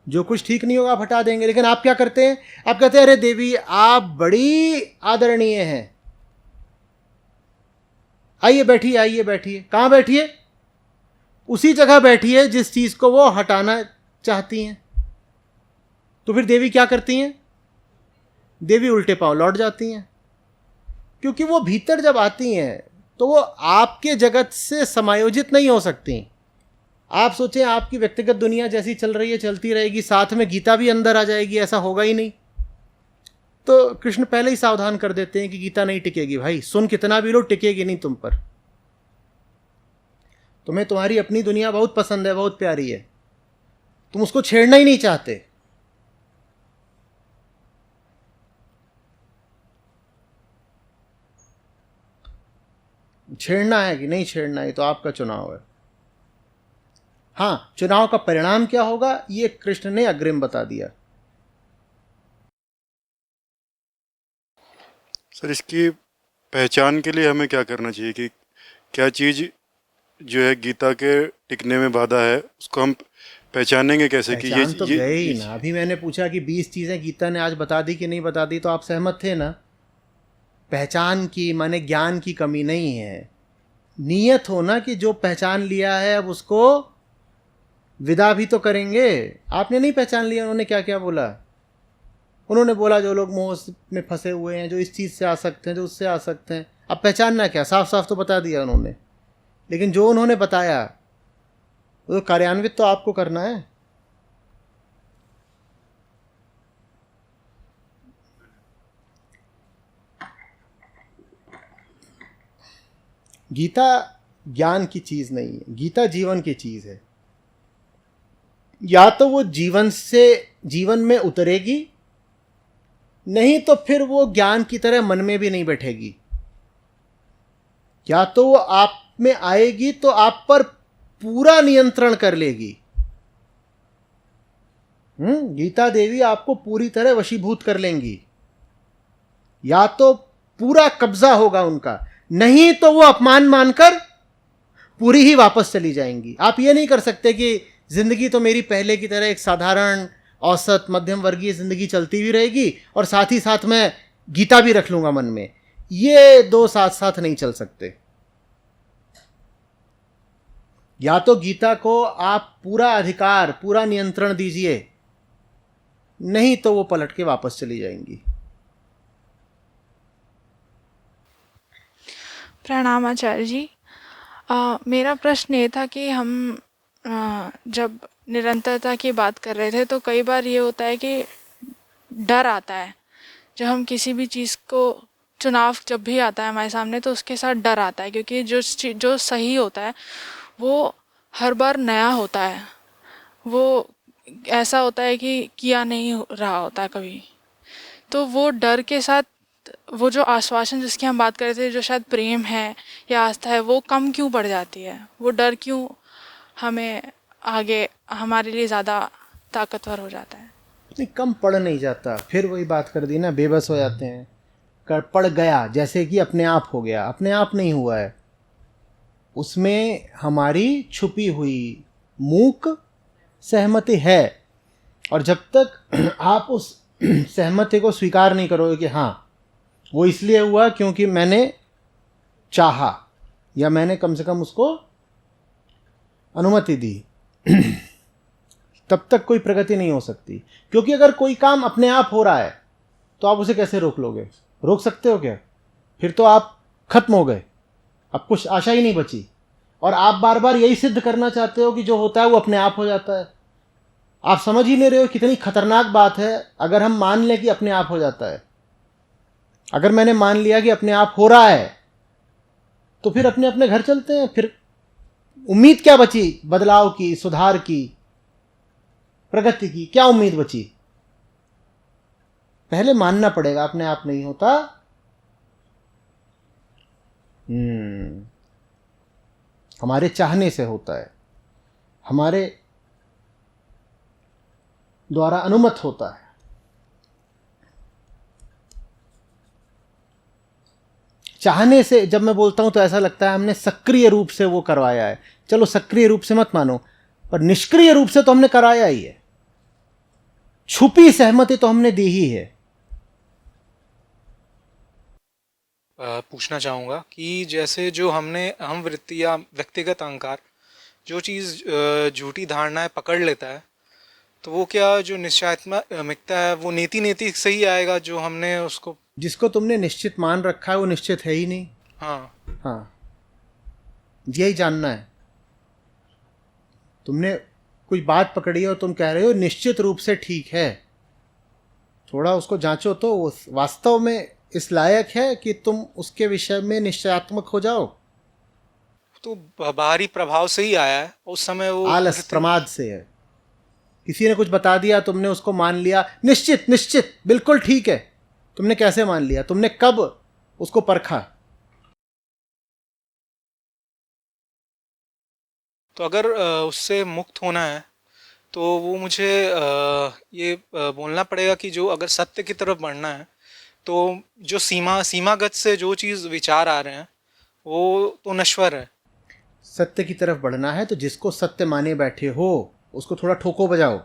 जो कुछ ठीक नहीं होगा आप हटा देंगे। लेकिन आप क्या करते हैं? आप कहते हैं अरे देवी आप बड़ी आदरणीय हैं, आइए बैठिए, आइए बैठिए। कहाँ बैठिए? उसी जगह बैठिए जिस चीज़ को वो हटाना चाहती हैं। तो फिर देवी क्या करती हैं? देवी उल्टे पांव लौट जाती हैं, क्योंकि वो भीतर जब आती हैं तो वो आपके जगत से समायोजित नहीं हो सकती। आप सोचें आपकी व्यक्तिगत दुनिया जैसी चल रही है चलती रहेगी, साथ में गीता भी अंदर आ जाएगी, ऐसा होगा ही नहीं। तो कृष्ण पहले ही सावधान कर देते हैं कि गीता नहीं टिकेगी। भाई सुन कितना भी लो, टिकेगी नहीं तुम पर। तुम्हें तुम्हारी अपनी दुनिया बहुत पसंद है, बहुत प्यारी है, तुम उसको छेड़ना ही नहीं चाहते। छेड़ना है कि नहीं छेड़ना है तो आपका चुनाव है। हाँ, चुनाव का परिणाम क्या होगा ये कृष्ण ने अग्रिम बता दिया। सर, इसकी पहचान के लिए हमें क्या करना चाहिए कि क्या चीज़ जो है गीता के टिकने में बाधा है उसको हम पहचानेंगे कैसे? कि ये तो गए ही ना। अभी मैंने पूछा कि 20 चीज़ें गीता ने आज बता दी कि नहीं बता दी, तो आप सहमत थे ना? पहचान की माने ज्ञान की कमी नहीं है। नियत हो ना कि जो पहचान लिया है अब उसको विदा भी तो करेंगे। आपने नहीं पहचान लिया। उन्होंने क्या क्या बोला? उन्होंने बोला जो लोग मोह में फंसे हुए हैं, जो इस चीज़ से आ सकते हैं, जो उससे आ सकते हैं। अब पहचानना क्या? साफ साफ तो बता दिया उन्होंने। लेकिन जो उन्होंने बताया वो तो कार्यान्वित तो आपको करना है। गीता ज्ञान की चीज़ नहीं है, गीता जीवन की चीज़ है। या तो वो जीवन में उतरेगी, नहीं तो फिर वो ज्ञान की तरह मन में भी नहीं बैठेगी। या तो वो आप में आएगी तो आप पर पूरा नियंत्रण कर लेगी। गीता देवी आपको पूरी तरह वशीभूत कर लेंगी। या तो पूरा कब्जा होगा उनका, नहीं तो वो अपमान मानकर पूरी ही वापस चली जाएंगी। आप ये नहीं कर सकते कि जिंदगी तो मेरी पहले की तरह एक साधारण औसत मध्यम वर्गीय जिंदगी चलती भी रहेगी और साथ ही साथ मैं गीता भी रख लूंगा मन में। ये दो साथ साथ नहीं चल सकते। या तो गीता को आप पूरा अधिकार, पूरा नियंत्रण दीजिए, नहीं तो वो पलट के वापस चली जाएंगी। प्रणाम आचार्य जी। मेरा प्रश्न ये था कि हम जब निरंतरता की बात कर रहे थे तो कई बार ये होता है कि डर आता है जब हम किसी भी चीज़ को, चुनाव जब भी आता है हमारे सामने तो उसके साथ डर आता है, क्योंकि जो सही होता है वो हर बार नया होता है, वो ऐसा होता है कि किया नहीं रहा होता कभी। तो वो डर के साथ वो जो आश्वासन जिसकी हम बात कर रहे थे, जो शायद प्रेम है या आस्था है, वो कम क्यों पड़ जाती है? वो डर क्यों हमें आगे हमारे लिए ज़्यादा ताकतवर हो जाता है? नहीं, कम पड़ नहीं जाता। फिर वही बात कर दी ना, बेबस हो जाते हैं। पड़ गया जैसे कि अपने आप हो गया, अपने आप नहीं हुआ है। उसमें हमारी छुपी हुई मूक सहमति है, और जब तक आप उस सहमति को स्वीकार नहीं करोगे कि हाँ वो इसलिए हुआ क्योंकि मैंने चाहा या मैंने कम से कम उसको अनुमति दी, तब तक कोई प्रगति नहीं हो सकती। क्योंकि अगर कोई काम अपने आप हो रहा है तो आप उसे कैसे रोक लोगे? रोक सकते हो क्या? फिर तो आप खत्म हो गए, अब कुछ आशा ही नहीं बची। और आप बार बार यही सिद्ध करना चाहते हो कि जो होता है वो अपने आप हो जाता है। आप समझ ही नहीं रहे हो कितनी खतरनाक बात है अगर हम मान लें कि अपने आप हो जाता है। अगर मैंने मान लिया कि अपने आप हो रहा है तो फिर अपने अपने घर चलते हैं। फिर उम्मीद क्या बची? बदलाव की, सुधार की, प्रगति की क्या उम्मीद बची? पहले मानना पड़ेगा अपने आप नहीं होता। हमारे चाहने से होता है, हमारे द्वारा अनुमत होता है। चाहने से जब मैं बोलता हूं तो ऐसा लगता है हमने सक्रिय रूप से वो करवाया है। चलो सक्रिय रूप से मत मानो, पर निष्क्रिय रूप से तो हमने कराया ही है। छुपी सहमति तो हमने दी ही है। पूछना चाहूँगा कि जैसे जो हम वृत्ति या व्यक्तिगत अहंकार जो चीज़ झूठी धारणाएं पकड़ लेता है, तो वो क्या जो निश्चयात्मकता है वो नीति से ही आएगा? जो हमने उसको, जिसको तुमने निश्चित मान रखा है वो निश्चित है ही नहीं। हाँ, यही जानना है। तुमने कोई बात पकड़ी है और तुम कह रहे हो निश्चित रूप से ठीक है, थोड़ा उसको जांचो तो वो वास्तव में इस लायक है कि तुम उसके विषय में निश्चयात्मक हो जाओ। तो बाहरी प्रभाव से ही आया है उस समय, वो आलस प्रमाद से है। किसी ने कुछ बता दिया, तुमने उसको मान लिया निश्चित बिल्कुल ठीक है। तुमने कैसे मान लिया? तुमने कब उसको परखा? तो अगर उससे मुक्त होना है तो वो मुझे ये बोलना पड़ेगा कि जो अगर सत्य की तरफ बढ़ना है तो जो सीमागत से जो चीज़ विचार आ रहे हैं वो तो नश्वर है। सत्य की तरफ बढ़ना है तो जिसको सत्य माने बैठे हो उसको थोड़ा ठोको बजाओ।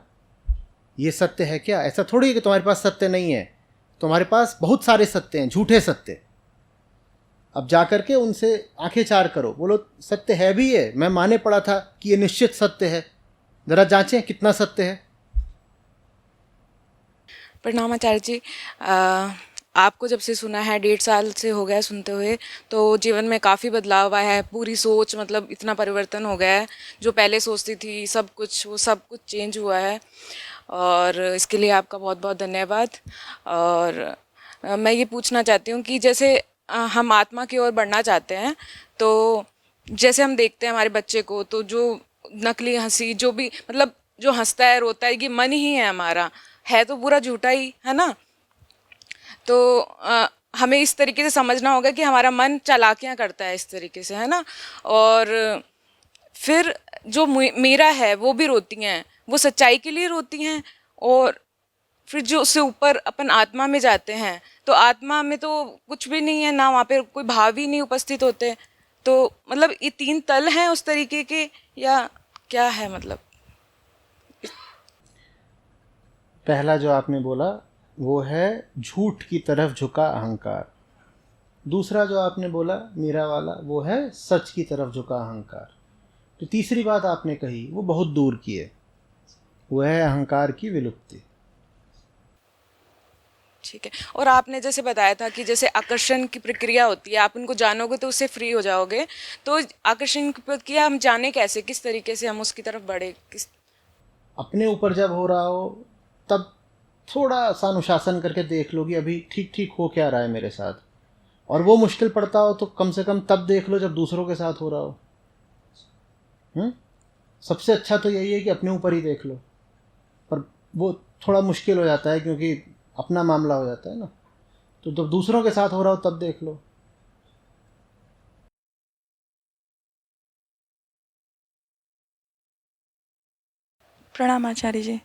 ये सत्य है क्या? ऐसा थोड़ी है कि तुम्हारे पास सत्य नहीं है। तुम्हारे पास बहुत सारे सत्य हैं, झूठे सत्य। अब जा कर के उनसे आंखें चार करो, बोलो सत्य है भी है, मैं माने पड़ा था कि ये निश्चित सत्य है, ज़रा जांचें कितना सत्य है। प्रणाम आचार्य जी। आपको जब से सुना है, 1.5 साल से हो गया सुनते हुए, तो जीवन में काफ़ी बदलाव आया है। पूरी सोच, मतलब इतना परिवर्तन हो गया है। जो पहले सोचती थी सब कुछ, वो सब कुछ चेंज हुआ है, और इसके लिए आपका बहुत बहुत धन्यवाद। और मैं ये पूछना चाहती हूँ कि जैसे हम आत्मा की ओर बढ़ना चाहते हैं, तो जैसे हम देखते हैं हमारे बच्चे को, तो जो नकली हंसी, जो भी मतलब जो हंसता है रोता है, ये मन ही है हमारा, है तो पूरा झूठा ही है ना। तो हमें इस तरीके से समझना होगा कि हमारा मन चालाकियाँ करता है इस तरीके से, है ना। और फिर जो मेरा है वो भी रोती हैं, वो सच्चाई के लिए रोती हैं। और फिर जो उससे ऊपर अपन आत्मा में जाते हैं तो आत्मा में तो कुछ भी नहीं है ना, वहाँ पे कोई भाव ही नहीं उपस्थित होते। तो मतलब ये 3 तल हैं उस तरीके के, या क्या है मतलब? पहला जो आपने बोला वो है झूठ की तरफ झुका अहंकार। दूसरा जो आपने बोला मेरा वाला, वो है सच की तरफ झुका अहंकार। तो तीसरी बात आपने कही वो बहुत दूर की है, वो है अहंकार की विलुप्ति। ठीक है। और आपने जैसे बताया था कि जैसे आकर्षण की प्रक्रिया होती है, आप उनको जानोगे तो उससे फ्री हो जाओगे। तो आकर्षण की प्रक्रिया हम जाने कैसे, किस तरीके से हम उसकी तरफ बढ़े? अपने ऊपर जब हो रहा हो तब थोड़ा सा अनुशासन करके देख लो कि अभी ठीक ठीक हो क्या रहा है मेरे साथ। और वो मुश्किल पड़ता हो तो कम से कम तब देख लो जब दूसरों के साथ हो रहा हो। सबसे अच्छा तो यही है कि अपने ऊपर ही देख लो, पर वो थोड़ा मुश्किल हो जाता है क्योंकि अपना मामला हो जाता है ना। तो जब दूसरों के साथ हो रहा हो तब देख लो। प्रणाम आचार्य जी।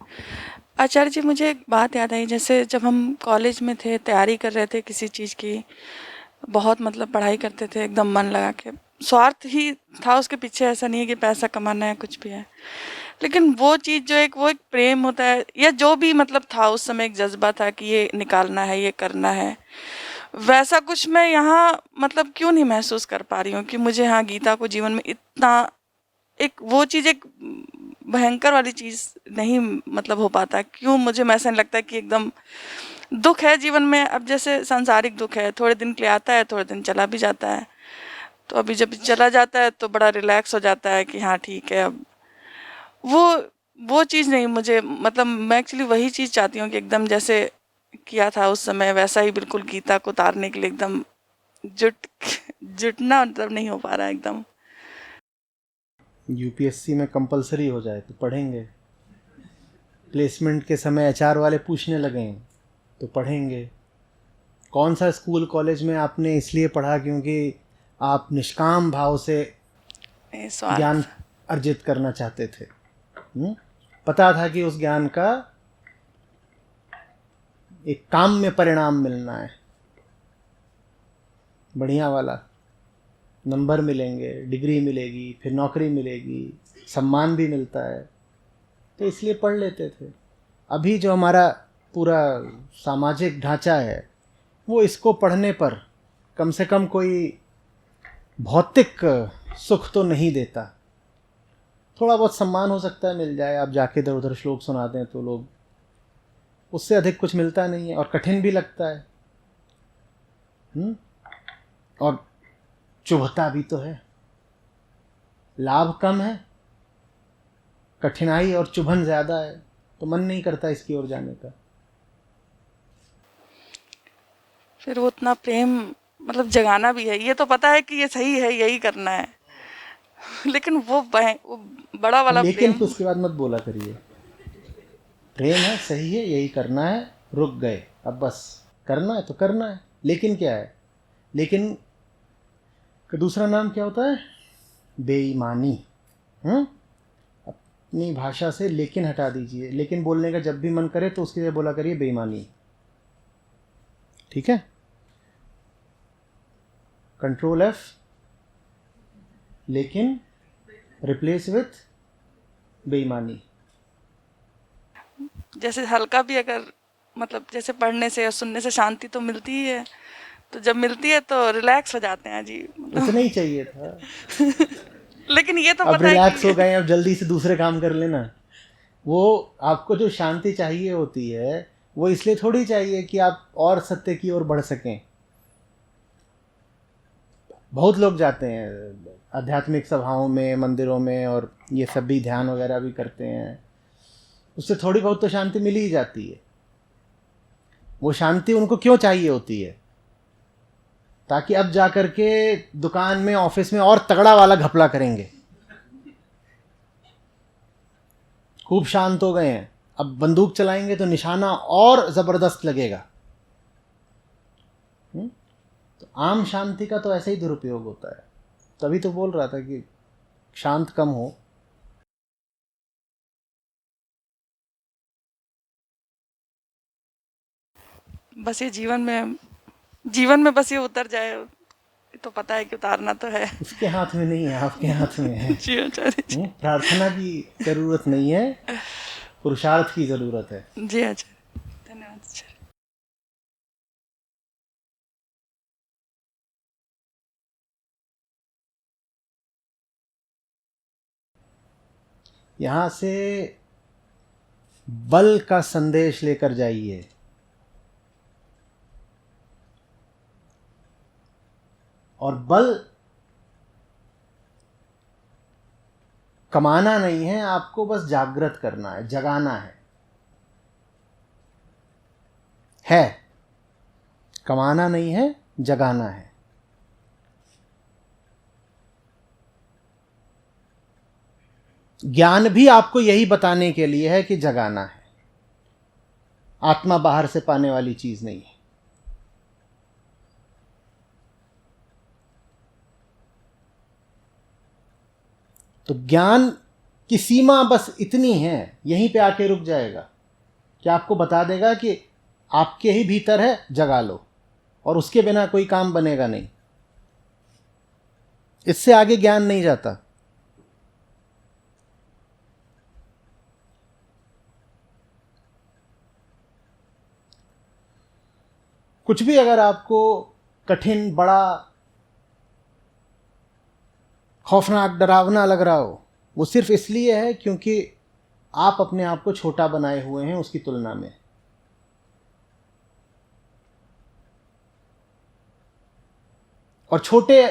आचार्य जी, मुझे एक बात याद आई, जैसे जब हम कॉलेज में थे, तैयारी कर रहे थे किसी चीज़ की, बहुत मतलब पढ़ाई करते थे एकदम मन लगा के, स्वार्थ ही था उसके पीछे, ऐसा नहीं है कि पैसा कमाना है कुछ भी है। लेकिन वो चीज़ जो वो एक प्रेम होता है या जो भी मतलब था उस समय, एक जज्बा था कि ये निकालना है, ये करना है, वैसा कुछ मैं यहाँ मतलब क्यों नहीं महसूस कर पा रही हूँ कि मुझे हाँ गीता को जीवन में इतना एक वो चीज़, एक भयंकर वाली चीज़ नहीं मतलब हो पाता। क्यों मुझे ऐसा नहीं लगता कि एकदम दुख है जीवन में। अब जैसे सांसारिक दुख है, थोड़े दिन के लिए आता है, थोड़े दिन चला भी जाता है। तो अभी जब चला जाता है तो बड़ा रिलैक्स हो जाता है कि हाँ ठीक है। अब वो चीज़ नहीं मुझे, मतलब मैं एक्चुअली वही चीज़ चाहती हूँ कि एकदम जैसे किया था उस समय वैसा ही बिल्कुल गीता को उतारने के लिए एकदम जुटना मतलब नहीं हो पा रहा है एकदम। यूपीएससी में कंपलसरी हो जाए तो पढ़ेंगे, प्लेसमेंट के समय एचआर वाले पूछने लगें तो पढ़ेंगे। कौन सा स्कूल कॉलेज में आपने इसलिए पढ़ा क्योंकि आप निष्काम भाव से ज्ञान अर्जित करना चाहते थे। पता था कि उस ज्ञान का एक काम में परिणाम मिलना है, बढ़िया वाला, नंबर मिलेंगे, डिग्री मिलेगी, फिर नौकरी मिलेगी, सम्मान भी मिलता है, तो इसलिए पढ़ लेते थे। अभी जो हमारा पूरा सामाजिक ढांचा है वो इसको पढ़ने पर कम से कम कोई भौतिक सुख तो नहीं देता। थोड़ा बहुत सम्मान हो सकता है मिल जाए, आप जाके इधर उधर श्लोक सुना दें तो लोग, उससे अधिक कुछ मिलता नहीं है और कठिन भी लगता है। और चुभता भी तो है, लाभ कम है, कठिनाई और चुभन ज़्यादा है, तो मन नहीं करता इसकी ओर जाने का। फिर वो उतना प्रेम मतलब जगाना भी है, ये तो पता है कि ये सही है, यही करना है, लेकिन वो बड़ा वाला लेकिन प्रेम। उसके बाद मत बोला करिए, प्रेम है, सही है, यही करना है, रुक गए, अब बस करना है तो करना है। लेकिन क्या है, लेकिन का दूसरा नाम क्या होता है? बेईमानी। अपनी भाषा से लेकिन हटा दीजिए, लेकिन बोलने का जब भी मन करे तो उसके लिए बोला करिए बेईमानी। ठीक है, कंट्रोल F, लेकिन रिप्लेस विथ बेईमानी। जैसे हल्का भी अगर मतलब जैसे पढ़ने से या सुनने से शांति तो मिलती ही है, तो जब मिलती है तो रिलैक्स हो जाते हैं जी, मतलब। इतना ही चाहिए था। लेकिन ये तो अब पता है रिलैक्स कि हो गए, अब जल्दी से दूसरे काम कर लेना। वो आपको जो शांति चाहिए होती है वो इसलिए थोड़ी चाहिए कि आप और सत्य की ओर बढ़ सकें। बहुत लोग जाते हैं आध्यात्मिक सभाओं में, मंदिरों में, और ये सब भी ध्यान वगैरह भी करते हैं, उससे थोड़ी बहुत तो शांति मिल ही जाती है। वो शांति उनको क्यों चाहिए होती है? ताकि अब जा कर के दुकान में, ऑफिस में और तगड़ा वाला घपला करेंगे। खूब शांत हो गए हैं, अब बंदूक चलाएंगे तो निशाना और ज़बरदस्त लगेगा। तो आम शांति का तो ऐसे ही दुरुपयोग होता है। तभी तो बोल रहा था कि शांत कम हो। बस ये जीवन में बस ये उतर जाए, तो पता है कि उतारना तो है। उसके हाथ में नहीं है, आपके हाथ में है। जी आचार्य जी। प्रार्थना की जरूरत नहीं है, पुरुषार्थ की जरूरत है। जी आचार्य, धन्यवाद आचार्य। यहाँ से बल का संदेश लेकर जाइए। और बल कमाना नहीं है, आपको बस जागृत करना है, जगाना है। कमाना नहीं है, जगाना है। ज्ञान भी आपको यही बताने के लिए है कि जगाना है। आत्मा बाहर से पाने वाली चीज नहीं है। तो ज्ञान की सीमा बस इतनी है, यहीं पे आके रुक जाएगा कि आपको बता देगा कि आपके ही भीतर है, जगा लो, और उसके बिना कोई काम बनेगा नहीं। इससे आगे ज्ञान नहीं जाता। कुछ भी अगर आपको कठिन, बड़ा, खौफनाक, डरावना लग रहा हो, वो सिर्फ इसलिए है क्योंकि आप अपने आप को छोटा बनाए हुए हैं उसकी तुलना में। और छोटे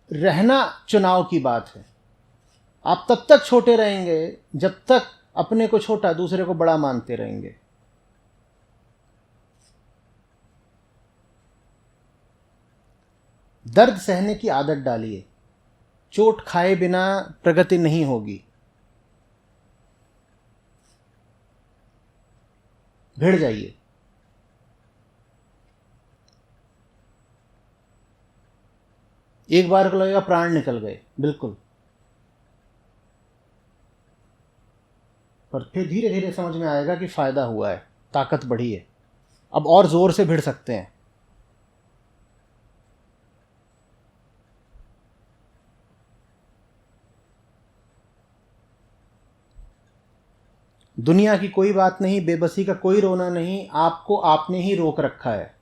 रहना चुनाव की बात है। आप तब तक छोटे रहेंगे जब तक अपने को छोटा, दूसरे को बड़ा मानते रहेंगे। दर्द सहने की आदत डालिए। चोट खाए बिना प्रगति नहीं होगी। भिड़ जाइए। एक बार को लगेगा प्राण निकल गए, बिल्कुल, पर फिर धीरे धीरे समझ में आएगा कि फायदा हुआ है, ताकत बढ़ी है, अब और जोर से भिड़ सकते हैं। दुनिया की कोई बात नहीं, बेबसी का कोई रोना नहीं, आपको आपने ही रोक रखा है।